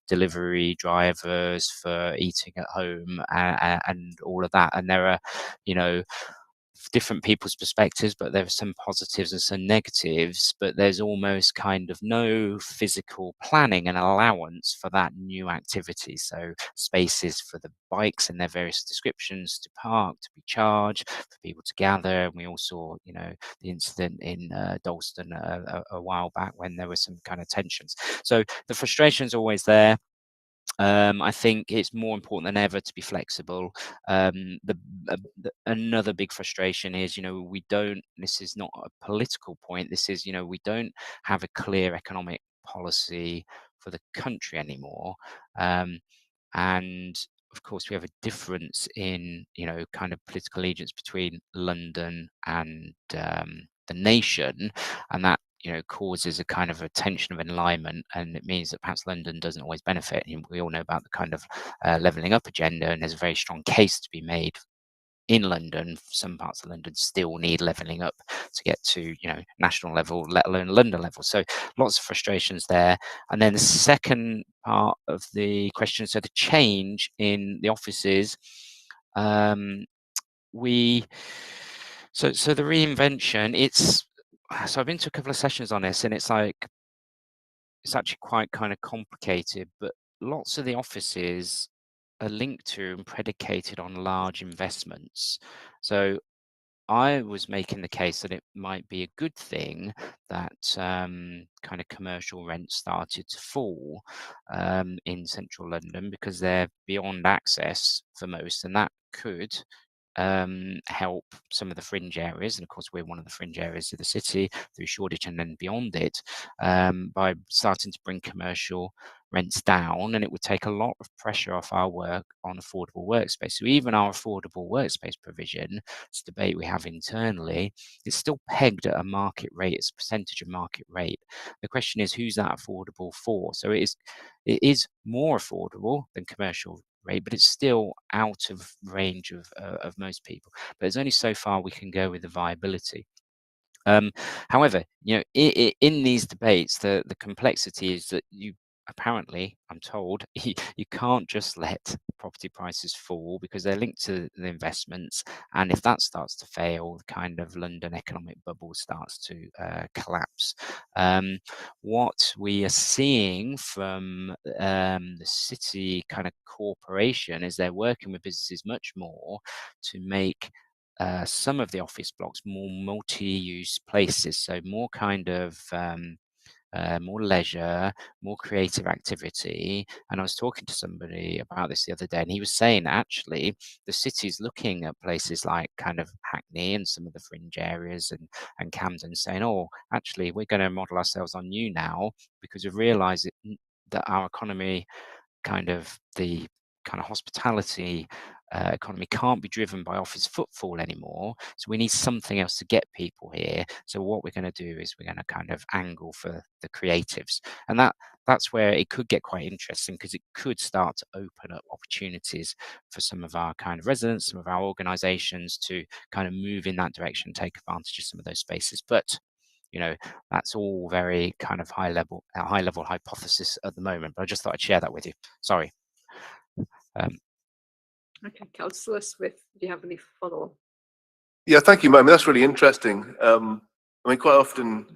delivery drivers for eating at home and all of that? And there are different people's perspectives, but there are some positives and some negatives, but there's almost kind of no physical planning and allowance for that new activity. So spaces for the bikes and their various descriptions to park, to be charged, for people to gather. And we all saw, the incident in Dalston a while back when there were some kind of tensions. So the frustration's always there. I think it's more important than ever to be flexible. Another big frustration is, we don't, this is not a political point, this is, we don't have a clear economic policy for the country anymore. And of course, we have a difference in, kind of political allegiance between London and the nation, and that causes a kind of a tension of alignment, and it means that perhaps London doesn't always benefit. We all know about the kind of levelling up agenda, and there's a very strong case to be made in London. Some parts of London still need levelling up to get to national level, let alone London level. So lots of frustrations there. And then the second part of the question, so the change in the offices, so the reinvention, so I've been to a couple of sessions on this, and it's actually quite kind of complicated, but lots of the offices are linked to and predicated on large investments. So I was making the case that it might be a good thing that kind of commercial rents started to fall in central London, because they're beyond access for most, and that could help some of the fringe areas. And of course, we're one of the fringe areas of the city through Shoreditch and then beyond it, by starting to bring commercial rents down, and it would take a lot of pressure off our work on affordable workspace. So even our affordable workspace provision, it's a debate we have internally, it's still pegged at a market rate, it's a percentage of market rate. The question is, who's that affordable for? So it is more affordable than commercial rate, but it's still out of range of most people. But there's only so far we can go with the viability. However, in these debates, the complexity is that apparently, I'm told, you can't just let property prices fall, because they're linked to the investments, and if that starts to fail, the kind of London economic bubble starts to collapse. What we are seeing from the city kind of corporation is they're working with businesses much more to make some of the office blocks more multi-use places, so more kind of more leisure, more creative activity. And I was talking to somebody about this the other day, and he was saying actually the city's looking at places like kind of Hackney and some of the fringe areas and Camden, saying, oh, actually we're going to model ourselves on you now, because we've realised that our economy, the kind of hospitality economy, can't be driven by office footfall anymore. So we need something else to get people here. So what we're going to do is we're going to kind of angle for the creatives, and that's where it could get quite interesting, because it could start to open up opportunities for some of our kind of residents, some of our organisations to kind of move in that direction, take advantage of some of those spaces. But that's all very kind of high level hypothesis at the moment, but I just thought I'd share that with you. Sorry. Okay, Councillor Smith, do you have any follow-up? Yeah, thank you, ma'am. That's really interesting. I mean, quite often,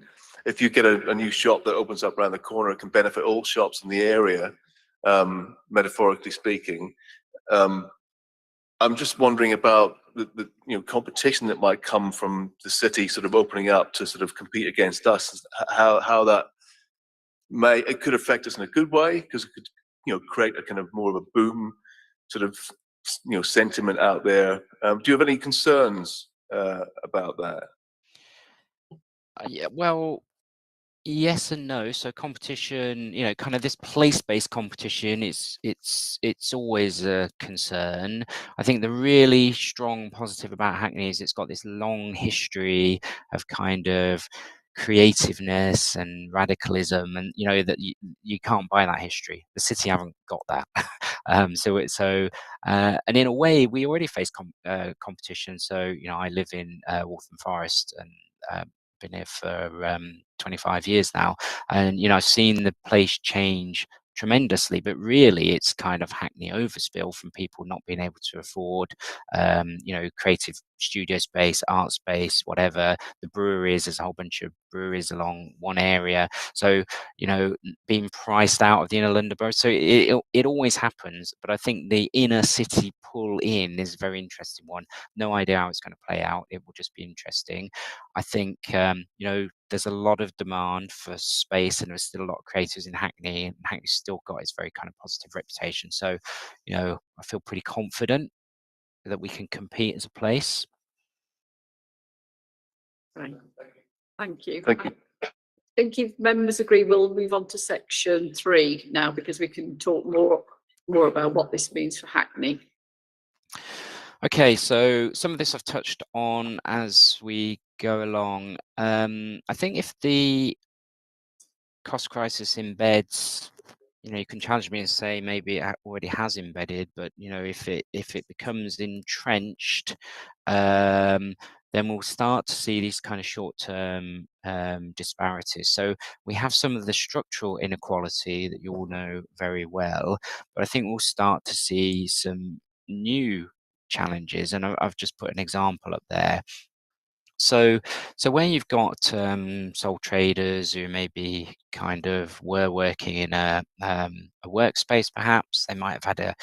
if you get a new shop that opens up around the corner, it can benefit all shops in the area, metaphorically speaking. I'm just wondering about the competition that might come from the city sort of opening up to sort of compete against us. How that it could affect us in a good way, because it could create a kind of more of a boom sort of sentiment out there. Do you have any concerns about that? Yeah, well, yes and no. So competition, kind of this place-based competition, it's always a concern. I think the really strong positive about Hackney is it's got this long history of kind of creativeness and radicalism, and that you can't buy that history. The city haven't got that. And in a way we already face competition. So I live in Waltham Forest, and been here for 25 years now, and I've seen the place change tremendously, but really it's kind of Hackney overspill from people not being able to afford creative studio space, art space, whatever. The breweries, there's a whole bunch of breweries along one area. So, being priced out of the inner London borough. So it always happens, but I think the inner city pull in is a very interesting one. No idea how it's going to play out. It will just be interesting. I think, there's a lot of demand for space, and there's still a lot of creators in Hackney, and Hackney's still got its very kind of positive reputation. So, I feel pretty confident that we can compete as a place. Right. Thank you. Thank you. I think if members agree, we'll move on to section 3 now, because we can talk more about what this means for Hackney. Okay, so some of this I've touched on as we go along. I think if the cost crisis embeds, you can challenge me and say maybe it already has embedded, but if it becomes entrenched, then we'll start to see these kind of short-term disparities. So we have some of the structural inequality that you all know very well, but I think we'll start to see some new challenges, and I've just put an example up there. So where you've got sole traders who maybe kind of were working in a workspace, perhaps they might have had a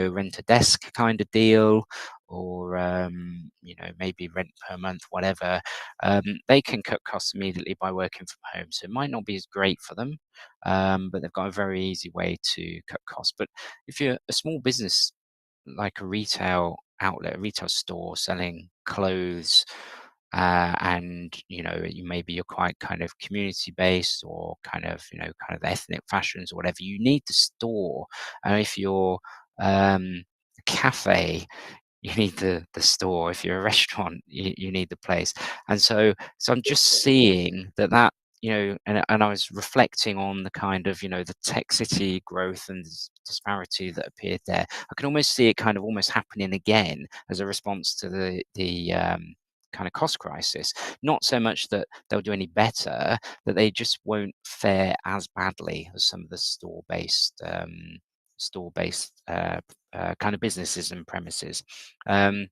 rent a desk kind of deal, or maybe rent per month, whatever. They can cut costs immediately by working from home. So it might not be as great for them, but they've got a very easy way to cut costs. But if you're a small business, like a retail outlet, a retail store selling clothes, and you're quite kind of community based, or kind of ethnic fashions or whatever, you need the store. And if you're a cafe, you need the store. If you're a restaurant, you need the place. And so I'm just seeing that and I was reflecting on the kind of the tech city growth and disparity that appeared there. I can almost see it kind of almost happening again as a response to the kind of cost crisis. Not so much that they'll do any better, that they just won't fare as badly as some of the store-based kind of businesses and premises. I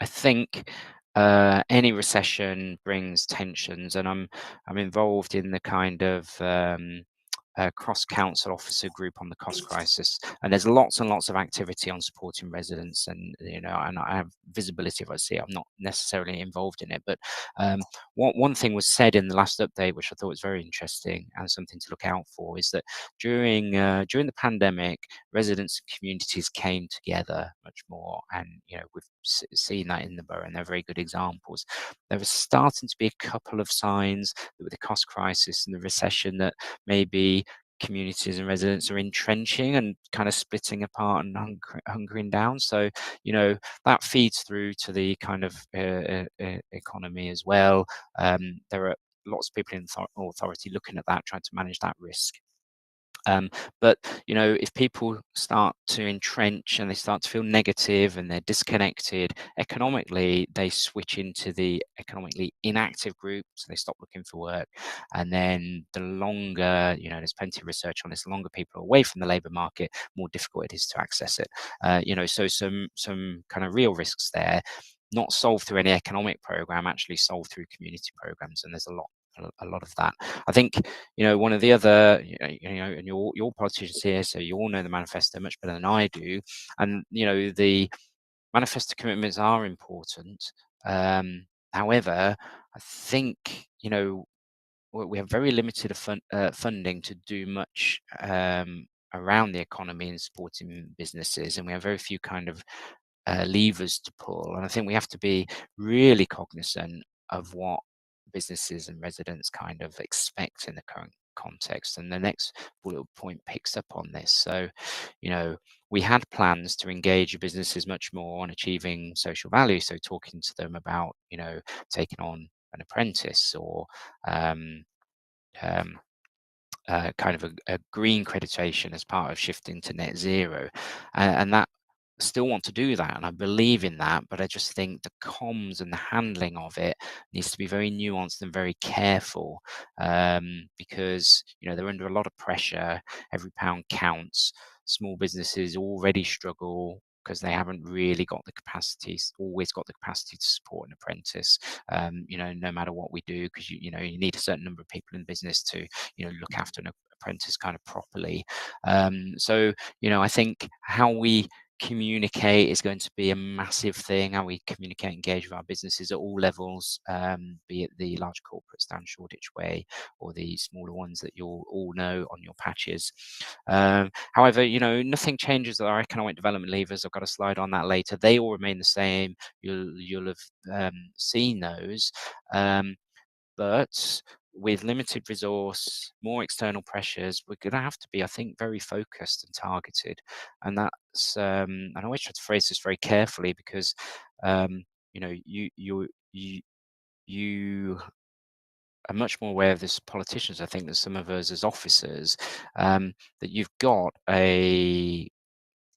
think any recession brings tensions, and I'm involved in the kind of cross-council officer group on the cost crisis, and there's lots and lots of activity on supporting residents, and and I have visibility if I see it. I'm not necessarily involved in it, but one thing was said in the last update, which I thought was very interesting and something to look out for, is that during the pandemic, residents and communities came together much more, and we've seen that in the borough, and they're very good examples. There was starting to be a couple of signs that with the cost crisis and the recession, that maybe communities and residents are entrenching and kind of splitting apart and hunkering down. So that feeds through to the kind of economy as well. There are lots of people in authority looking at that, trying to manage that risk. But if people start to entrench and they start to feel negative and they're disconnected economically, they switch into the economically inactive group, so they stop looking for work. And then the longer, there's plenty of research on this, the longer people are away from the labour market, more difficult it is to access it. So some kind of real risks there, not solved through any economic program, actually solved through community programs, and there's a lot of that. I think one of the other and you're politicians here, so you all know the manifesto much better than I do, and the manifesto commitments are important. However, I think we have very limited funding to do much around the economy and supporting businesses, and we have very few kind of levers to pull. And I think we have to be really cognizant of what businesses and residents kind of expect in the current context. And the next bullet point picks up on this. So, we had plans to engage businesses much more on achieving social value. So talking to them about, taking on an apprentice, or kind of a green accreditation as part of shifting to net zero. And that still want to do that, and I believe in that, but I just think the comms and the handling of it needs to be very nuanced and very careful, because they're under a lot of pressure. Every pound counts. Small businesses already struggle because they haven't really got the capacity, always got the capacity to support an apprentice, you know, no matter what we do, because you know, you need a certain number of people in business to, you know, look after an apprentice kind of properly. So, you know, I think how we communicate is going to be a massive thing. How we communicate, engage with our businesses at all levels, be it the large corporates down Shoreditch Way or the smaller ones that you'll all know on your patches. However, you know, nothing changes with our economic development levers. I've got a slide on that later. They all remain the same. You'll have seen those, but with limited resource, more external pressures, we're going to have to be, I think, very focused and targeted. And that's, and I always try to phrase this very carefully because, you know, you are much more aware of this, politicians, I think, than some of us as officers, that you've got a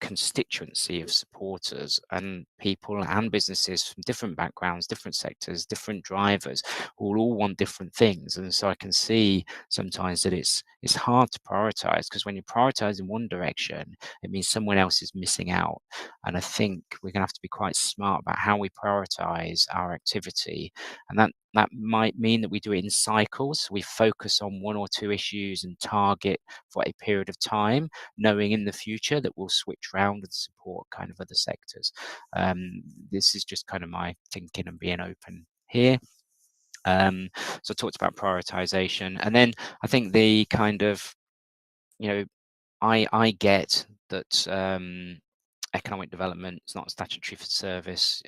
constituency of supporters and people and businesses from different backgrounds, different sectors, different drivers, who all want different things. And so I can see sometimes that it's hard to prioritize, because when you prioritize in one direction, it means someone else is missing out. And I think we're going to have to be quite smart about how we prioritize our activity, and that might mean that we do it in cycles. We focus on one or two issues and target for a period of time, knowing in the future that we'll switch around and support kind of other sectors. This is just kind of my thinking and being open here. So I talked about prioritization, and then I think the kind of, you know, I get that economic development is not a statutory service.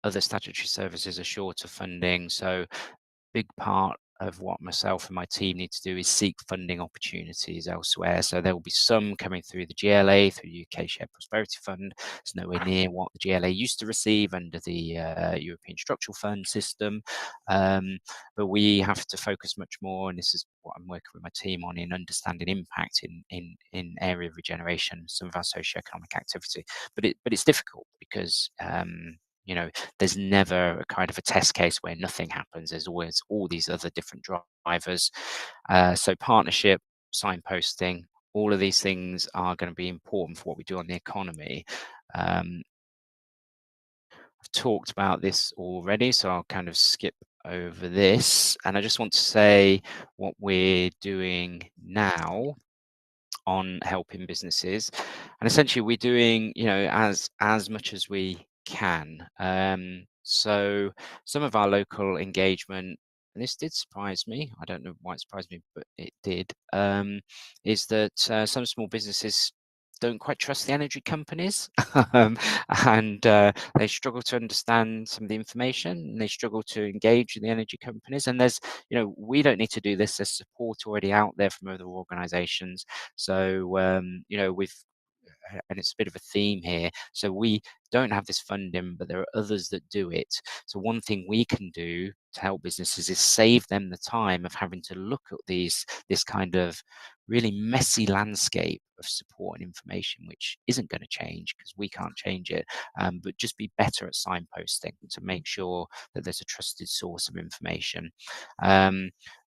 Other statutory services are short of funding, so big part of what myself and my team need to do is seek funding opportunities elsewhere. So there will be some coming through the GLA, through the UK Shared Prosperity Fund. It's nowhere near what the GLA used to receive under the European Structural Fund system. But we have to focus much more, and this is what I'm working with my team on, in understanding impact in area of regeneration, some of our socioeconomic activity. But it's difficult because you know, there's never a kind of a test case where nothing happens. There's always all these other different drivers. So partnership, signposting, all of these things are going to be important for what we do on the economy. I've talked about this already, so I'll kind of skip over this. And I just want to say what we're doing now on helping businesses, and essentially we're doing, you know, as much as we can. So some of our local engagement, and this did surprise me, I don't know why it surprised me, but it did, is that some small businesses don't quite trust the energy companies, and they struggle to understand some of the information, and they struggle to engage with the energy companies. And there's, you know, we don't need to do this. There's support already out there from other organisations. So you know, and it's a bit of a theme here. So we don't have this funding, but there are others that do it. So one thing we can do to help businesses is save them the time of having to look at this kind of really messy landscape of support and information, which isn't going to change because we can't change it, but just be better at signposting to make sure that there's a trusted source of information.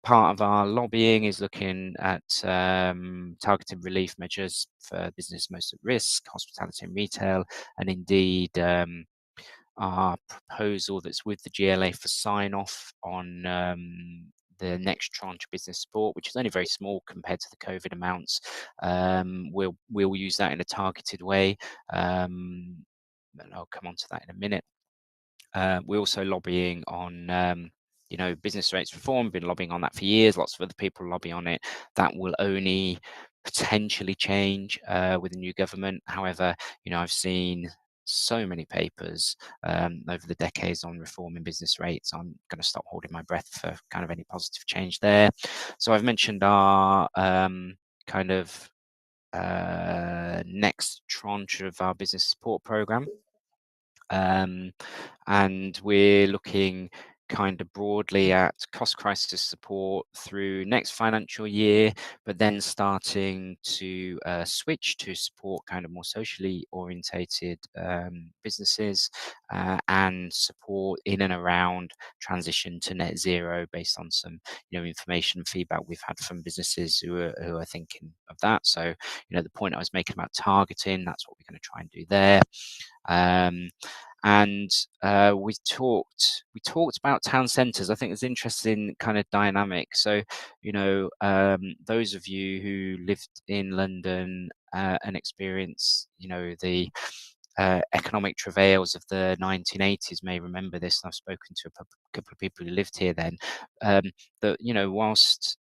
Part of our lobbying is looking at targeted relief measures for business most at risk, hospitality and retail, and indeed our proposal that's with the GLA for sign-off on the next tranche of business support, which is only very small compared to the COVID amounts. We'll use that in a targeted way, and I'll come on to that in a minute. We're also lobbying on you know, business rates reform. Been lobbying on that for years. Lots of other people lobby on it. That will only potentially change with the new government. However, you know, I've seen so many papers over the decades on reforming business rates. I'm going to stop holding my breath for kind of any positive change there. So I've mentioned our kind of next tranche of our business support program. And we're looking, kind of broadly at cost crisis support through next financial year, but then starting to switch to support kind of more socially orientated businesses and support in and around transition to net zero based on some information and feedback we've had from businesses who are thinking of that. So the point I was making about targeting, that's what we're going to try and do there. And we talked about town centres. I think it's an interesting kind of dynamic. So those of you who lived in London and experienced the economic travails of the 1980s may remember this. And I've spoken to a couple of people who lived here then. That whilst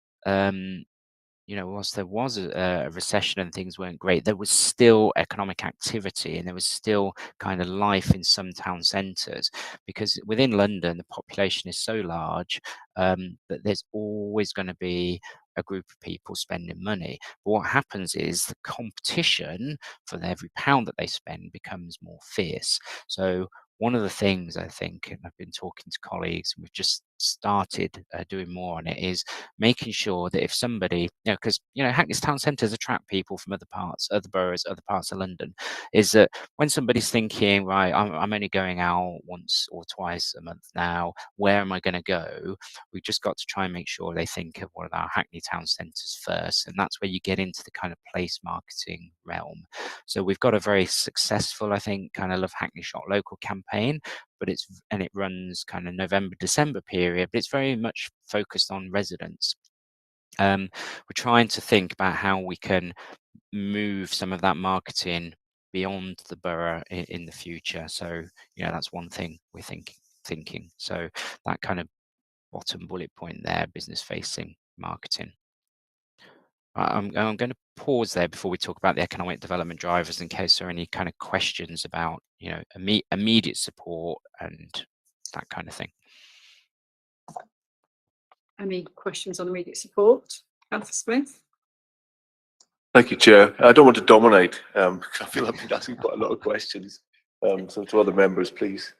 there was a recession and things weren't great, there was still economic activity and there was still kind of life in some town centres, because within London, the population is so large that there's always going to be a group of people spending money. But what happens is the competition for every pound that they spend becomes more fierce. So one of the things I think, and I've been talking to colleagues, and we've just started doing more on it, is making sure that if somebody, because Hackney's town centres attract people from other boroughs, other parts of London, is that when somebody's thinking, right, I'm only going out once or twice a month now, where am I going to go? We've just got to try and make sure they think of one of our Hackney town centres first, and that's where you get into the kind of place marketing realm. So we've got a very successful, I think, kind of Love Hackney Shop Local campaign, but it runs kind of November, December period, but it's very much focused on residents. We're trying to think about how we can move some of that marketing beyond the borough in the future. So that's one thing we're thinking. So that kind of bottom bullet point there, business facing marketing. I'm going to pause there before we talk about the economic development drivers in case there are any kind of questions about immediate support and that kind of thing. Any questions on immediate support? Councillor Smith? Thank you, Chair. I don't want to dominate. I feel I've been asking quite a lot of questions. So to other members, please.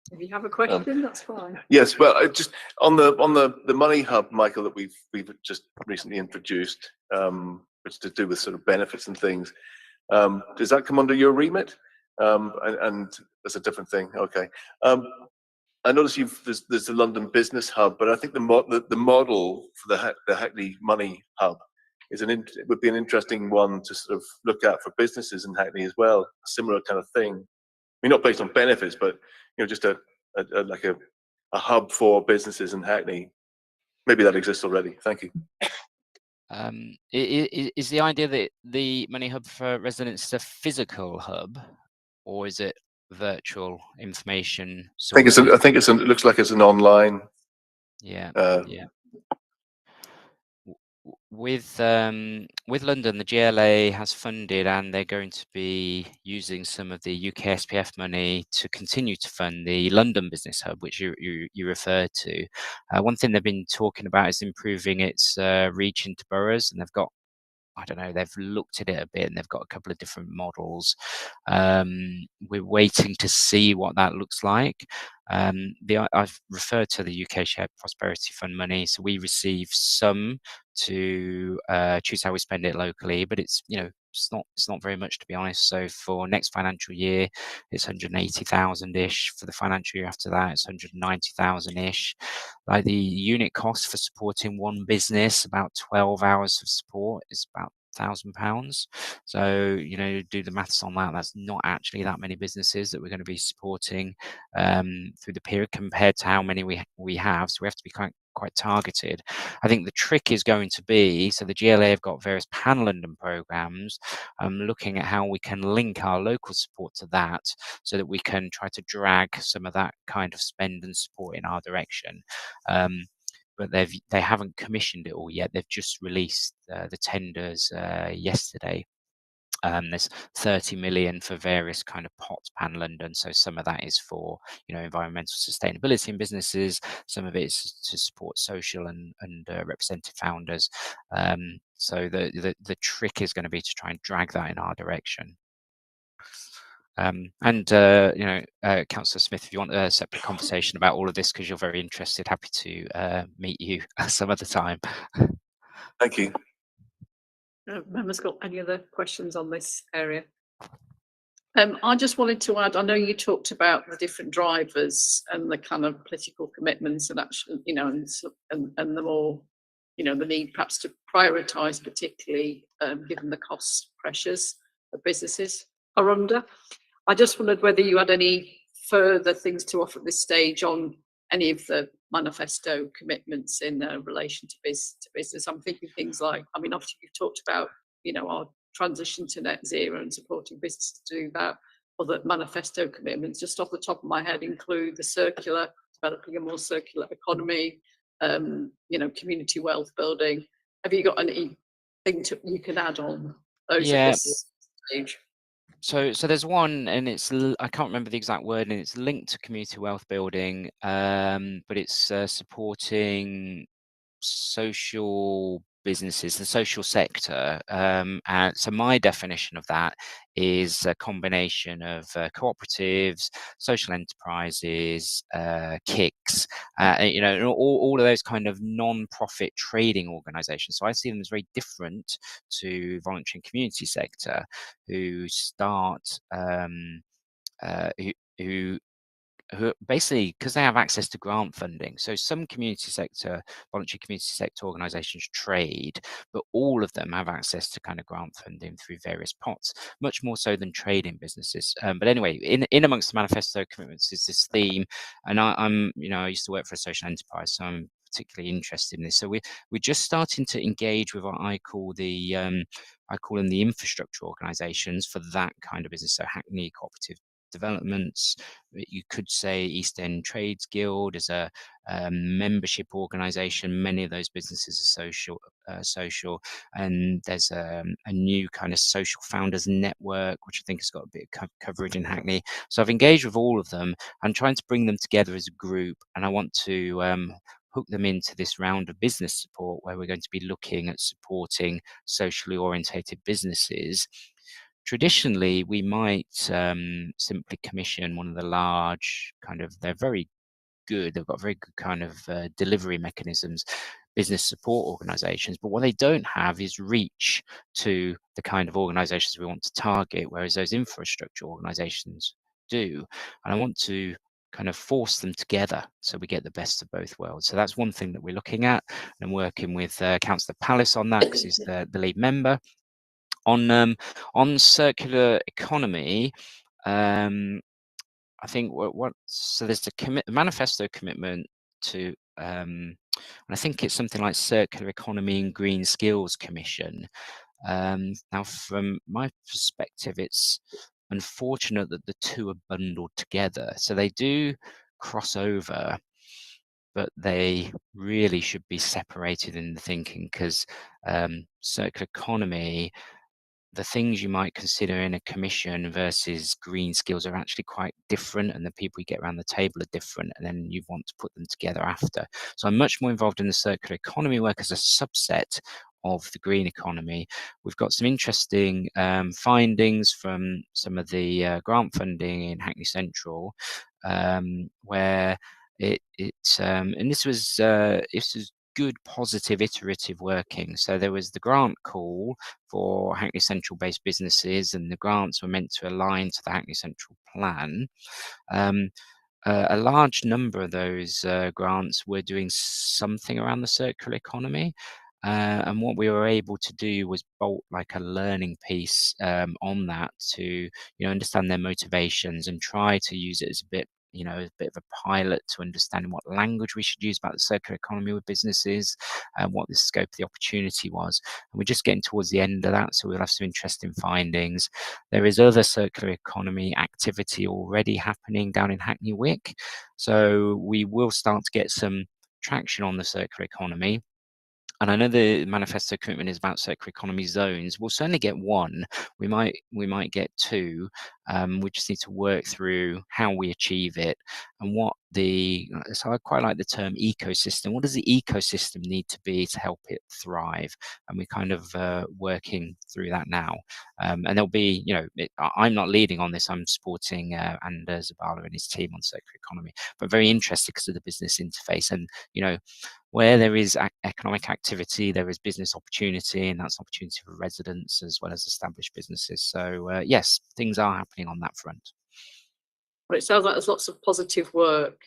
If you have a question, that's fine. Yes, well, just on the money hub, Michael, that we've just recently introduced, which is to do with sort of benefits and things. Does that come under your remit? And that's a different thing. Okay. I notice there's the London Business Hub, but I think the model for the Hackney Money Hub would be an interesting one to sort of look at for businesses in Hackney as well. A similar kind of thing. I mean, not based on benefits, but just a hub for businesses in Hackney. Maybe that exists already. Thank you. Is the idea that the Money Hub for residents is a physical hub, or is it virtual information sources? I think it looks like it's an online. Yeah. With London, the GLA has funded, and they're going to be using some of the UK SPF money to continue to fund the London Business Hub, which you referred to. One thing they've been talking about is improving its reach into boroughs, and they've got, I don't know, they've looked at it a bit and they've got a couple of different models. We're waiting to see what that looks like. I've referred to the UK Shared Prosperity Fund money, so we receive some to choose how we spend it locally, but it's it's not very much, to be honest. So for next financial year, it's 180,000-ish. For the financial year after that, it's 190,000-ish. Like the unit cost for supporting one business, about 12 hours of support, is about £1,000. So do the maths on that. That's not actually that many businesses that we're going to be supporting through the period compared to how many we have. So we have to be quite targeted. I think the trick is going to be, so the GLA have got various pan-London programs, looking at how we can link our local support to that so that we can try to drag some of that kind of spend and support in our direction. But they haven't commissioned it all yet. They've just released the tenders yesterday. There's 30 million for various kind of pots pan-London. So some of that is for environmental sustainability in businesses. Some of it is to support social and represented founders. So the trick is going to be to try and drag that in our direction. Councillor Smith, if you want a separate conversation about all of this because you're very interested, happy to meet you some other time. Thank you. Members got any other questions on this area? I just wanted to add, I know you talked about the different drivers and the kind of political commitments and actually, and the more, the need perhaps to prioritise, particularly given the cost pressures that businesses are under. I just wondered whether you had any further things to offer at this stage on any of the manifesto commitments in relation to business. I'm thinking things like, obviously you've talked about, our transition to net zero and supporting businesses to do that. Other manifesto commitments, just off the top of my head, include the developing a more circular economy, community wealth building. Have you got anything you can add on those at this stage? So there's one, and I can't remember the exact word, and it's linked to community wealth building, but it's supporting social businesses, the social sector. And so my definition of that is a combination of cooperatives, social enterprises, KICs, and all of those kind of non-profit trading organizations. So I see them as very different to voluntary and community sector, who start who basically, because they have access to grant funding. So some voluntary community sector organisations trade, but all of them have access to kind of grant funding through various pots, much more so than trading businesses. But anyway, in amongst the manifesto commitments is this theme, and I used to work for a social enterprise, so I'm particularly interested in this. So we're just starting to engage with what I call them the infrastructure organisations for that kind of business. So Hackney Cooperative Developments, you could say East End Trades Guild as a membership organisation. Many of those businesses are social, and there's a new kind of social founders network, which I think has got a bit of coverage in Hackney. So I've engaged with all of them. I'm trying to bring them together as a group, and I want to hook them into this round of business support, where we're going to be looking at supporting socially orientated businesses. Traditionally, we might simply commission one of the large they're very good, they've got very good kind of delivery mechanisms, business support organizations, but what they don't have is reach to the kind of organizations we want to target, whereas those infrastructure organizations do. And I want to kind of force them together so we get the best of both worlds. So that's one thing that we're looking at, and I'm working with Councillor Palace on that, because he's the lead member. On circular economy, I think so there's a manifesto commitment to, and I think it's something like Circular Economy and Green Skills Commission. Now, from my perspective, it's unfortunate that the two are bundled together. So they do cross over, but they really should be separated in the thinking, because circular economy, the things you might consider in a commission versus green skills are actually quite different, and the people you get around the table are different, and then you want to put them together after. So I'm much more involved in the circular economy work as a subset of the green economy. We've got some interesting findings from some of the grant funding in Hackney Central, where and this was good, positive, iterative working. So there was the grant call for Hackney Central based businesses, and the grants were meant to align to the Hackney Central plan. A large number of those grants were doing something around the circular economy. And what we were able to do was bolt like a learning piece on that to understand their motivations and try to use it as a bit of a pilot to understand what language we should use about the circular economy with businesses and what the scope of the opportunity was. And we're just getting towards the end of that, so we'll have some interesting findings. There is other circular economy activity already happening down in Hackney Wick, so we will start to get some traction on the circular economy. And I know the manifesto commitment is about circular economy zones. We'll certainly get one. We might get two. We just need to work through how we achieve it and what so I quite like the term ecosystem. What does the ecosystem need to be to help it thrive? And we're kind of working through that now. And there'll be, I'm not leading on this, I'm supporting Anders Zabala and his team on circular economy, but very interested because of the business interface. And, where there is economic activity, there is business opportunity, and that's opportunity for residents as well as established businesses. So yes, things are happening on that front. Well, it sounds like there's lots of positive work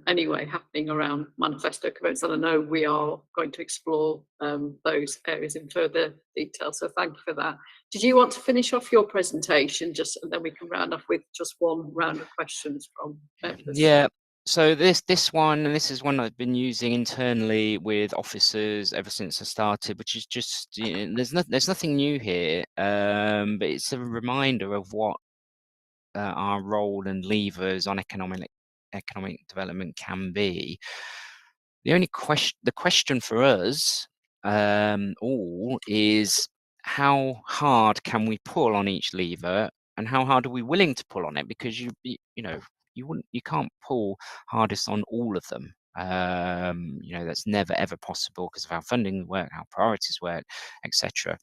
anyway happening around manifesto commitments, and I know we are going to explore those areas in further detail. So thank you for that. Did you want to finish off your presentation, just and then we can round off with just one round of questions from members? Yeah. So this one, and this is one I've been using internally with officers ever since I started, which is just, there's nothing new here, but it's a reminder of what our role and levers on economic development can be. The question for us all is, how hard can we pull on each lever, and how hard are we willing to pull on it? Because you can't pull hardest on all of them. That's never ever possible because of how funding work, how priorities work, etc.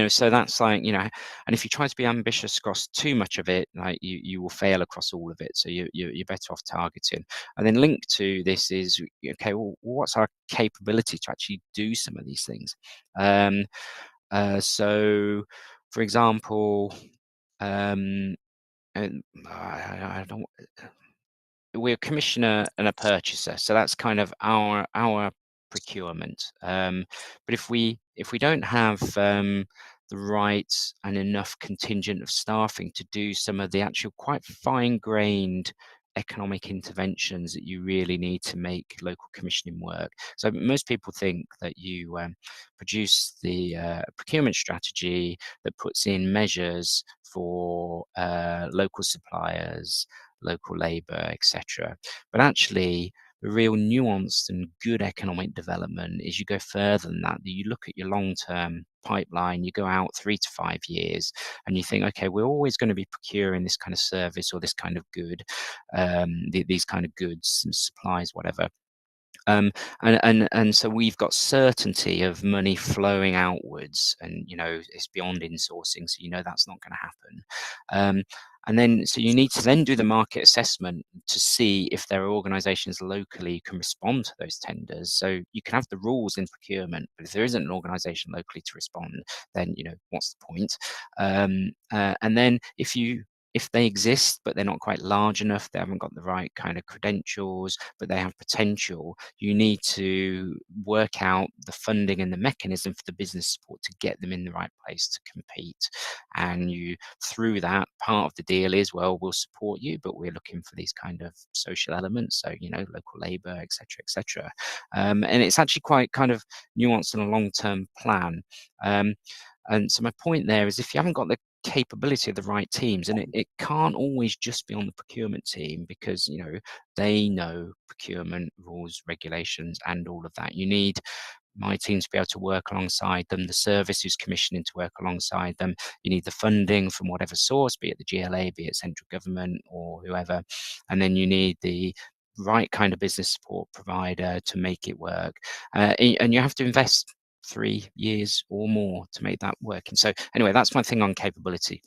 So that's like, and if you try to be ambitious across too much of it, like you will fail across all of it. So you're better off targeting. And then linked to this is, okay, well, what's our capability to actually do some of these things? So, for example, and I don't. We're a commissioner and a purchaser, so that's kind of our procurement. But if we don't have the right and enough contingent of staffing to do some of the actual quite fine-grained economic interventions that you really need to make local commissioning work. So most people think that you produce the procurement strategy that puts in measures for local suppliers, local labour, etc. But actually, the real nuanced and good economic development is you go further than that. You look at your long-term pipeline, you go out 3 to 5 years, and you think, okay, we're always going to be procuring this kind of service or this kind of good, these kind of goods, supplies, whatever. And so we've got certainty of money flowing outwards, and it's beyond insourcing, so that's not going to happen. And then, so you need to then do the market assessment to see if there are organisations locally who can respond to those tenders. So you can have the rules in procurement, but if there isn't an organisation locally to respond, then what's the point? And then if they exist, but they're not quite large enough, they haven't got the right kind of credentials, but they have potential, you need to work out the funding and the mechanism for the business support to get them in the right place to compete. And through that, part of the deal is, well, we'll support you, but we're looking for these kind of social elements, so, local labour, etc. And it's actually quite kind of nuanced and a long-term plan. And so my point there is, if you haven't got the capability of the right teams, and it can't always just be on the procurement team, because they know procurement rules, regulations, and all of that. You need my team to be able to work alongside them, the service who's commissioning to work alongside them. You need the funding from whatever source, be it the GLA, be it central government or whoever, and then you need the right kind of business support provider to make it work, and you have to invest 3 years or more to make that work. And so anyway, that's my thing on capability.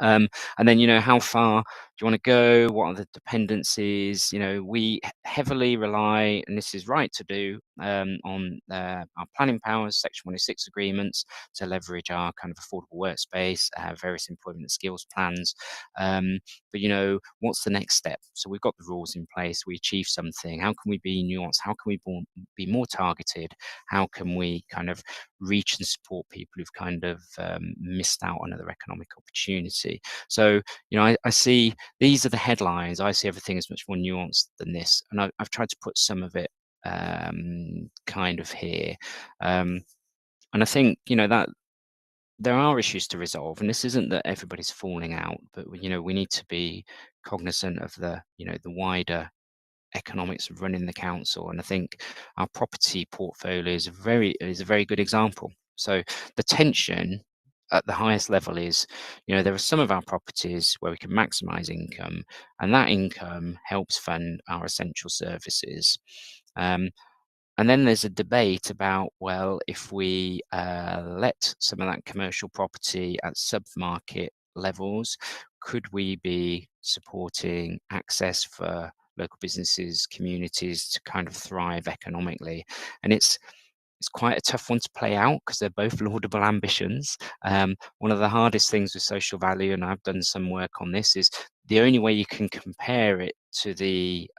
And then, how far do you want to go? What are the dependencies? We heavily rely, and this is right to do, on our planning powers, Section 106 agreements, to leverage our kind of affordable workspace, various employment and skills plans. But, what's the next step? So we've got the rules in place, we achieve something. How can we be nuanced? How can we be more targeted? How can we kind of reach and support people who've kind of missed out on other economic opportunity? So, I see these are the headlines. I see everything as much more nuanced than this, and I've tried to put some of it kind of here. And I think that there are issues to resolve, and this isn't that everybody's falling out, but we need to be cognizant of the wider economics of running the council. And I think our property portfolio is a very good example. So the tension at the highest level is, there are some of our properties where we can maximize income, and that income helps fund our essential services. And then there's a debate about, well, if we let some of that commercial property at sub-market levels, could we be supporting access for local businesses, communities to kind of thrive economically? And it's quite a tough one to play out because they're both laudable ambitions. One of the hardest things with social value, and I've done some work on this, is the only way you can compare it to the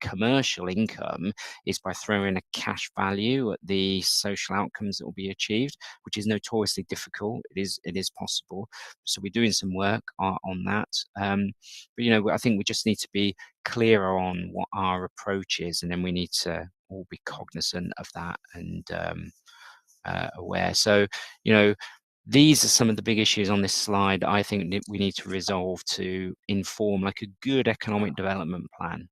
commercial income is by throwing a cash value at the social outcomes that will be achieved, which is notoriously difficult. It is possible. So we're doing some work on that. But I think we just need to be clearer on what our approach is, and then we need to all be cognizant of that and aware. So, these are some of the big issues on this slide I think that we need to resolve to inform like a good economic development plan,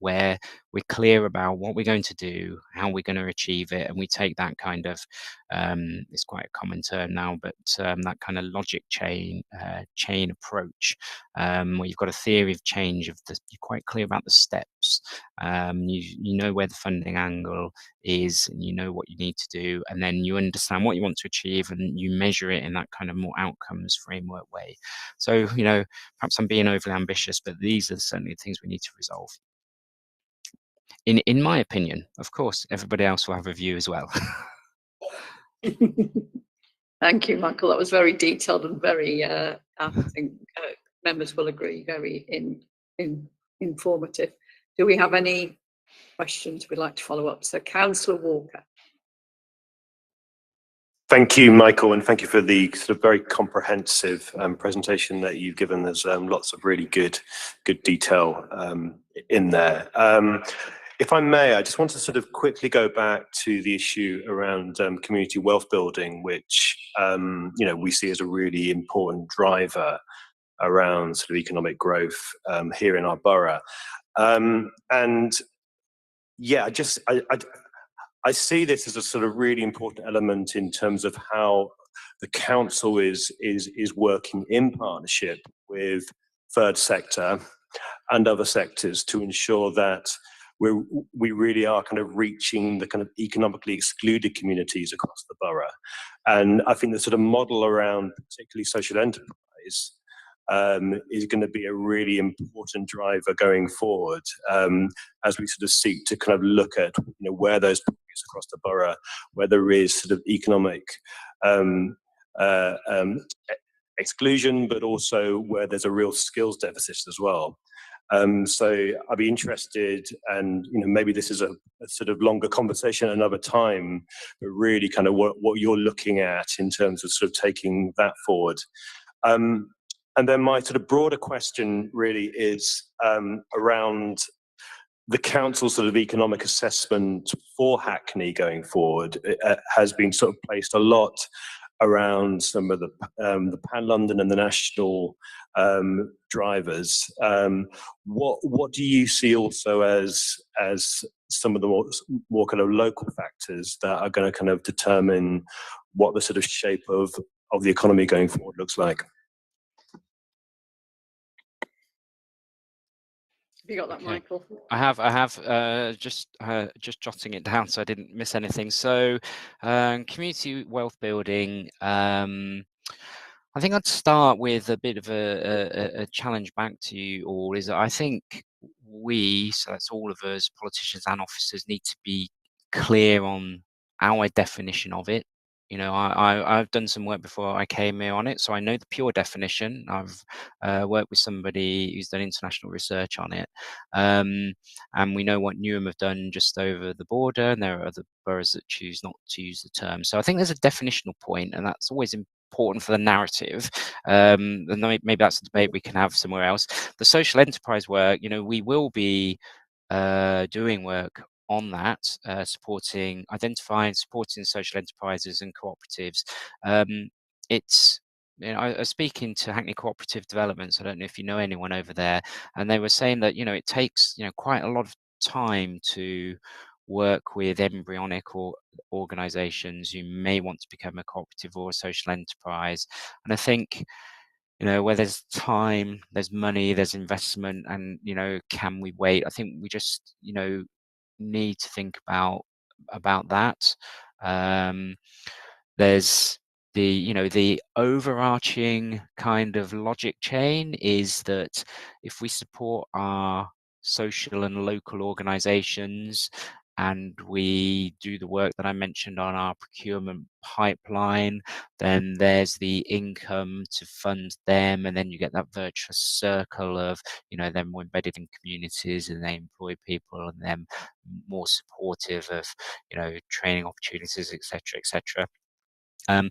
where we're clear about what we're going to do, how we're going to achieve it, and we take that kind of, it's quite a common term now, but that kind of logic chain approach, where you've got a theory of change you're quite clear about the steps. You know where the funding angle is, and you know what you need to do, and then you understand what you want to achieve, and you measure it in that kind of more outcomes framework way. So, perhaps I'm being overly ambitious, but these are certainly the things we need to resolve. In my opinion. Of course, everybody else will have a view as well. Thank you, Michael. That was very detailed and very, I think members will agree, very informative. Do we have any questions we'd like to follow up? So, Councillor Walker. Thank you, Michael, and thank you for the sort of very comprehensive presentation that you've given. There's lots of really good detail in there. If I may, I just want to sort of quickly go back to the issue around community wealth building, which we see as a really important driver around sort of economic growth here in our borough. And yeah, I see this as a sort of really important element in terms of how the council is working in partnership with third sector and other sectors to ensure that we really are kind of reaching the kind of economically excluded communities across the borough. And I think the sort of model around particularly social enterprise is going to be a really important driver going forward, as we sort of seek to kind of look at where those pockets across the borough, where there is sort of economic exclusion, but also where there's a real skills deficit as well. So I'd be interested, and maybe this is a sort of longer conversation another time, but really kind of what you're looking at in terms of sort of taking that forward. And then my sort of broader question really is around the council's sort of economic assessment for Hackney going forward. It has been sort of placed a lot around some of the Pan London and the national drivers. What do you see also as some of the more kind of local factors that are going to kind of determine what the sort of shape of the economy going forward looks like? Have you got that, Okay. Michael? I have just jotting it down so I didn't miss anything. So, community wealth building. I think I'd start with a bit of a challenge back to you all. Is that I think so that's all of us, politicians and officers, need to be clear on our definition of it. I've done some work before I came here on it, so I know the pure definition. I've worked with somebody who's done international research on it, and we know what Newham have done just over the border, and there are other boroughs that choose not to use the term. So I think there's a definitional point, and that's always important for the narrative. And maybe that's a debate we can have somewhere else. The social enterprise work, we will be doing work on that, supporting social enterprises and cooperatives. It's I was speaking to Hackney Cooperative Developments. I don't know if you know anyone over there, and they were saying that it takes quite a lot of time to work with embryonic or organizations who may want to become a cooperative or a social enterprise. And I think, where there's time, there's money, there's investment, and, can we wait? I think we just, need to think about that. There's the overarching kind of logic chain is that if we support our social and local organizations and we do the work that I mentioned on our procurement pipeline, then there's the income to fund them, and then you get that virtuous circle of, them more embedded in communities and they employ people and them more supportive of, training opportunities, etc., etc. I'm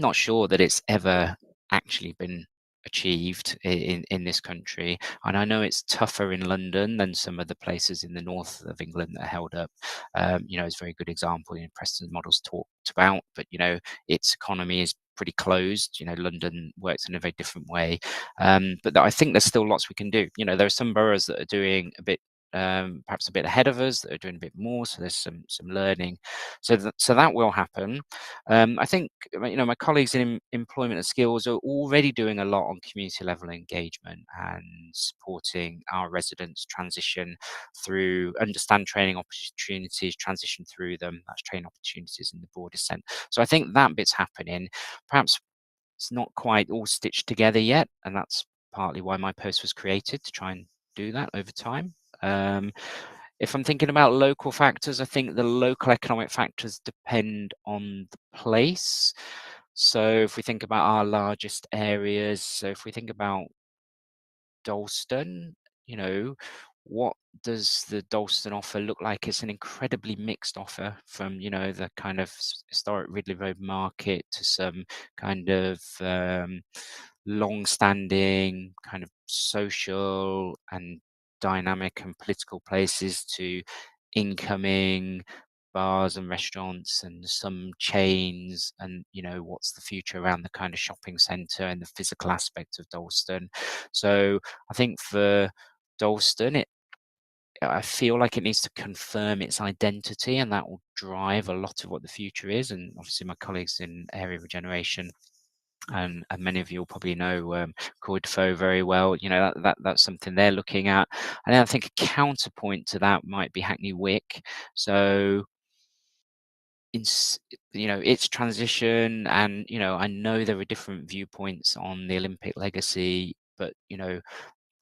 not sure that it's ever actually been achieved in this country, and I know it's tougher in London than some of the places in the north of England that are held up. It's a very good example. Preston's model's talked about, but its economy is pretty closed. London works in a very different way, but I think there's still lots we can do. There are some boroughs that are doing a bit. Perhaps a bit ahead of us, that are doing a bit more, so there's some learning, so that will happen. I think my colleagues in employment and skills are already doing a lot on community level engagement and supporting our residents transition through, understand training opportunities, transition through them. That's training opportunities in the broader sense. So I think that bit's happening. Perhaps it's not quite all stitched together yet, and that's partly why my post was created, to try and do that over time. If I'm thinking about local factors, I think the local economic factors depend on the place. So if we think about our largest areas, so if we think about Dalston, what does the Dalston offer look like? It's an incredibly mixed offer, from the kind of historic Ridley Road market to some kind of long-standing kind of social and dynamic and political places, to incoming bars and restaurants and some chains, and what's the future around the kind of shopping centre and the physical aspect of Dalston. So I think for Dalston, I feel like it needs to confirm its identity, and that will drive a lot of what the future is. And obviously my colleagues in area regeneration, and many of you will probably know Corey Defoe very well. That's something they're looking at. And then I think a counterpoint to that might be Hackney Wick. So its transition, and I know there are different viewpoints on the Olympic legacy, but the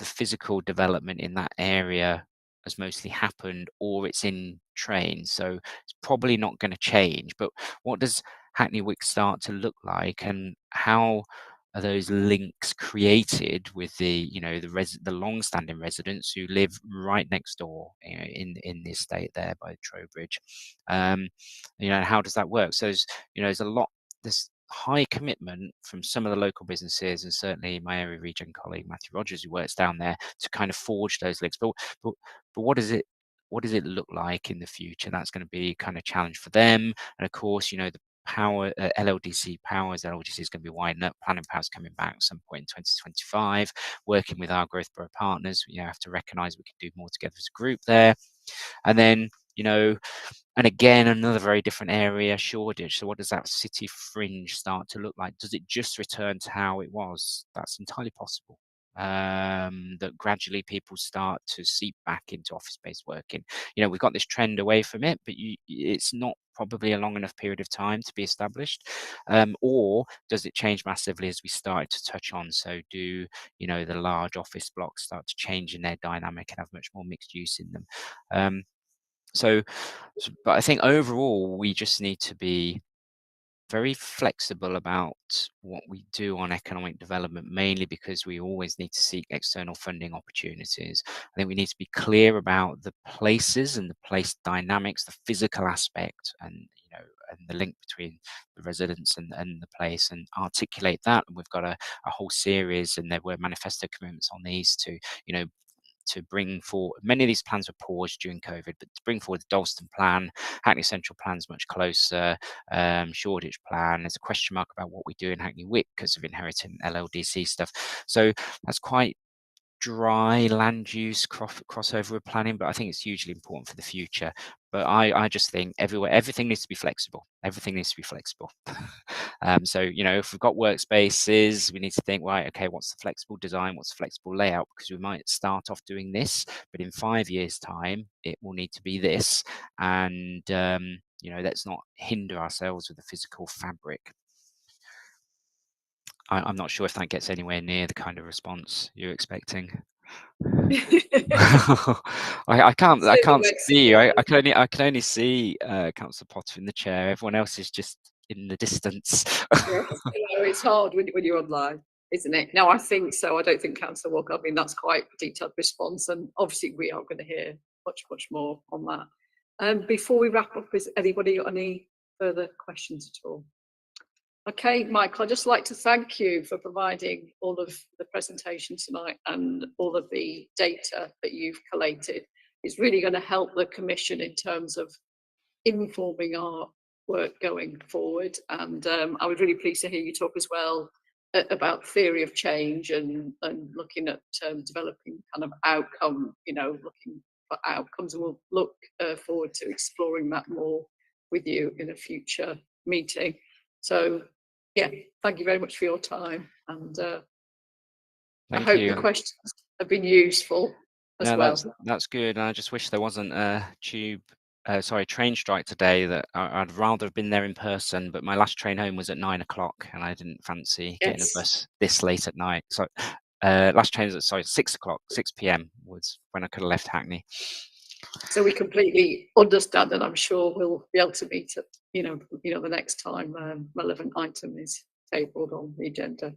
physical development in that area has mostly happened, or it's in train, so it's probably not going to change. But what does Hackney Wick start to look like, and how are those links created with the the long-standing residents who live right next door, in the estate there by Trowbridge? How does that work? So there's a lot, there's high commitment from some of the local businesses, and certainly my area region colleague Matthew Rogers, who works down there, to kind of forge those links. But what does it look like in the future? That's going to be kind of challenge for them. And of course, the power, LLDC powers, LLDC is going to be widening up. Planning powers coming back at some point in 2025. Working with our growth borough partners, we have to recognise we can do more together as a group there. And then and again, another very different area, Shoreditch. So what does that city fringe start to look like? Does it just return to how it was? That's entirely possible. That gradually people start to seep back into office-based working. We've got this trend away from it, but it's not probably a long enough period of time to be established. Or does it change massively, as we started to touch on? So do the large office blocks start to change in their dynamic and have much more mixed use in them? But I think overall, we just need to be very flexible about what we do on economic development, mainly because we always need to seek external funding opportunities. I think we need to be clear about the places and the place dynamics, the physical aspect, and and the link between the residents and the place, and articulate that. And we've got a whole series, and there were manifesto commitments on these to bring forward. Many of these plans were paused during COVID, but to bring forward the Dalston plan, Hackney Central plan's much closer, Shoreditch plan. There's a question mark about what we do in Hackney Wick because of inheriting LLDC stuff. So that's quite dry land use crossover with planning, but I think it's hugely important for the future. But I just think everything needs to be flexible. Everything needs to be flexible. So, if we've got workspaces, we need to think, right, okay, what's the flexible design? What's the flexible layout? Because we might start off doing this, but in 5 years' time, it will need to be this. And, let's not hinder ourselves with the physical fabric. I'm not sure if that gets anywhere near the kind of response you're expecting. I can't see you. I can only see Councillor Potter in the chair. Everyone else is just in the distance. Yes, it's hard when you're online, isn't it? No, I think so. I don't think Councillor Walker. I mean, that's quite a detailed response, and obviously we are going to hear much more on that. Before we wrap up, has anybody got any further questions at all? Okay, Michael, I'd just like to thank you for providing all of the presentation tonight and all of the data that you've collated. It's really going to help the Commission in terms of informing our work going forward. And I was really pleased to hear you talk as well about theory of change and looking at developing kind of outcome, looking for outcomes. And we'll look forward to exploring that more with you in a future meeting. So, yeah, thank you very much for your time, and I hope the questions have been useful as well. That's good. I just wish there wasn't a train strike today. That I'd rather have been there in person, but my last train home was at 9 o'clock, and I didn't fancy getting a bus this late at night. So last train was at 6 o'clock, 6 p.m. was when I could have left Hackney. So we completely understand, and I'm sure we'll be able to meet at the next time relevant item is tabled on the agenda.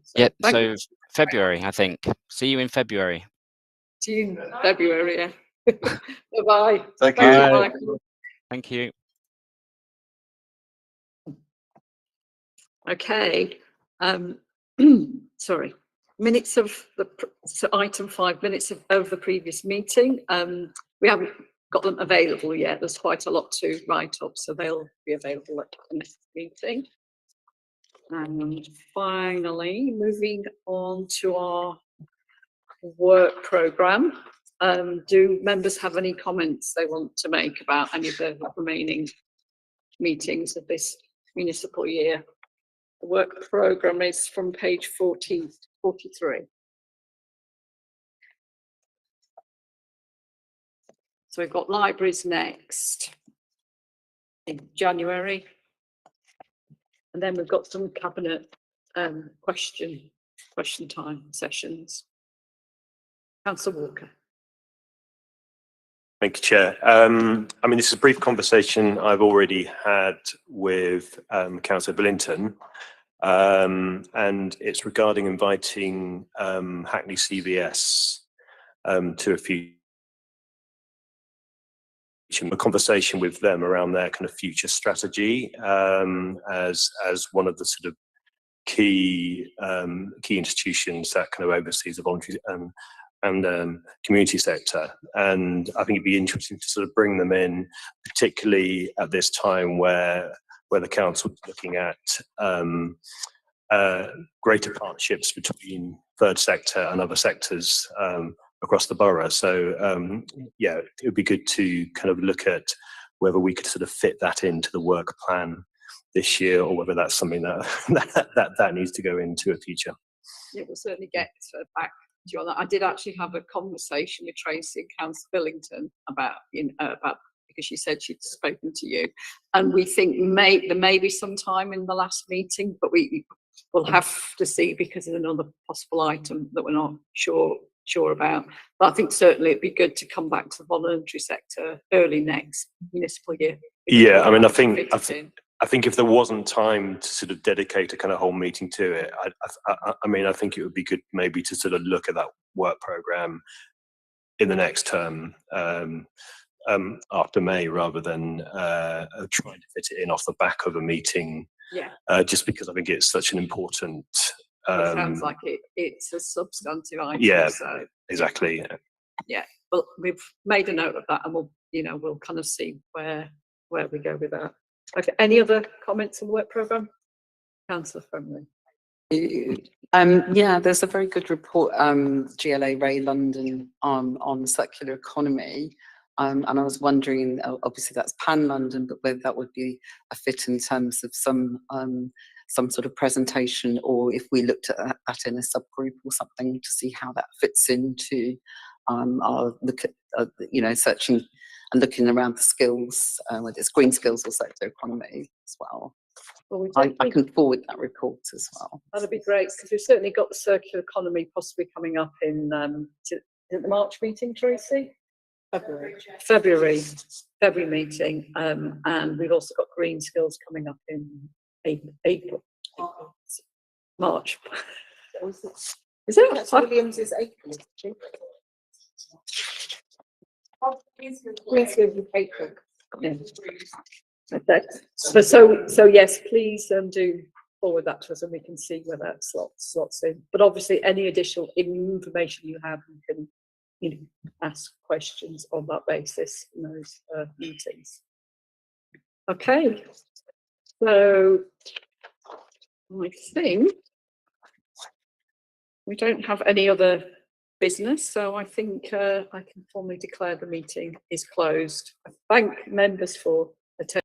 So February, I think. See you in February. June, February, yeah. Bye-bye. Thank you. Bye. Thank you. Okay. Sorry. Minutes of item 5, minutes of the previous meeting. We haven't got them available yet. There's quite a lot to write up, so they'll be available at the next meeting. And finally, moving on to our work programme. Do members have any comments they want to make about any of the remaining meetings of this municipal year? The work programme is from page 43. So we've got libraries next in January. And then we've got some cabinet question time sessions. Councillor Walker. Thank you, Chair. I mean, this is a brief conversation I've already had with Councillor Billington, and it's regarding inviting Hackney CVS to a conversation with them around their kind of future strategy as one of the sort of key institutions that kind of oversees the voluntary and community sector. And I think it'd be interesting to sort of bring them in, particularly at this time where the council is looking at greater partnerships between third sector and other sectors across the borough. So yeah, it would be good to kind of look at whether we could sort of fit that into the work plan this year, or whether that's something that needs to go into a future. Yeah, we'll certainly get back to you on that. I did actually have a conversation with Tracy and Councillor Billington about because she said she'd spoken to you, and we think there may be some time in the last meeting, but we'll have to see because of another possible item that we're not sure about. But I think certainly it'd be good to come back to the voluntary sector early next municipal year. Yeah, I mean, I think if there wasn't time to sort of dedicate a kind of whole meeting to it, I mean, I think it would be good maybe to sort of look at that work programme in the next term after May, rather than trying to fit it in off the back of a meeting. Yeah. Just because I think it's such an important. It sounds like it's a substantive item. Yeah, so. Exactly. Yeah, well, we've made a note of that, and we'll kind of see where we go with that. Okay, any other comments on the work programme? Councillor Fremley. Yeah, there's a very good report, GLA Ray London, on circular economy. And I was wondering, obviously that's pan London, but whether that would be a fit in terms of some sort of presentation, or if we looked at that in a subgroup or something to see how that fits into our look at, searching and looking around the skills, whether it's green skills or circular economy as well. Well, I can forward that report as well. that'd be great, because we've certainly got the circular economy possibly coming up in is it the March meeting, Tracy? February meeting, and we've also got green skills coming up in April, March. Is it? Williams is April. Green skills is April. Yeah. Okay. So yes, please do forward that to us, and we can see where that slots in. But obviously, any additional information you have, you can ask questions on that basis in those meetings. Okay, so I think we don't have any other business, so I think I can formally declare the meeting is closed. I thank members for attending.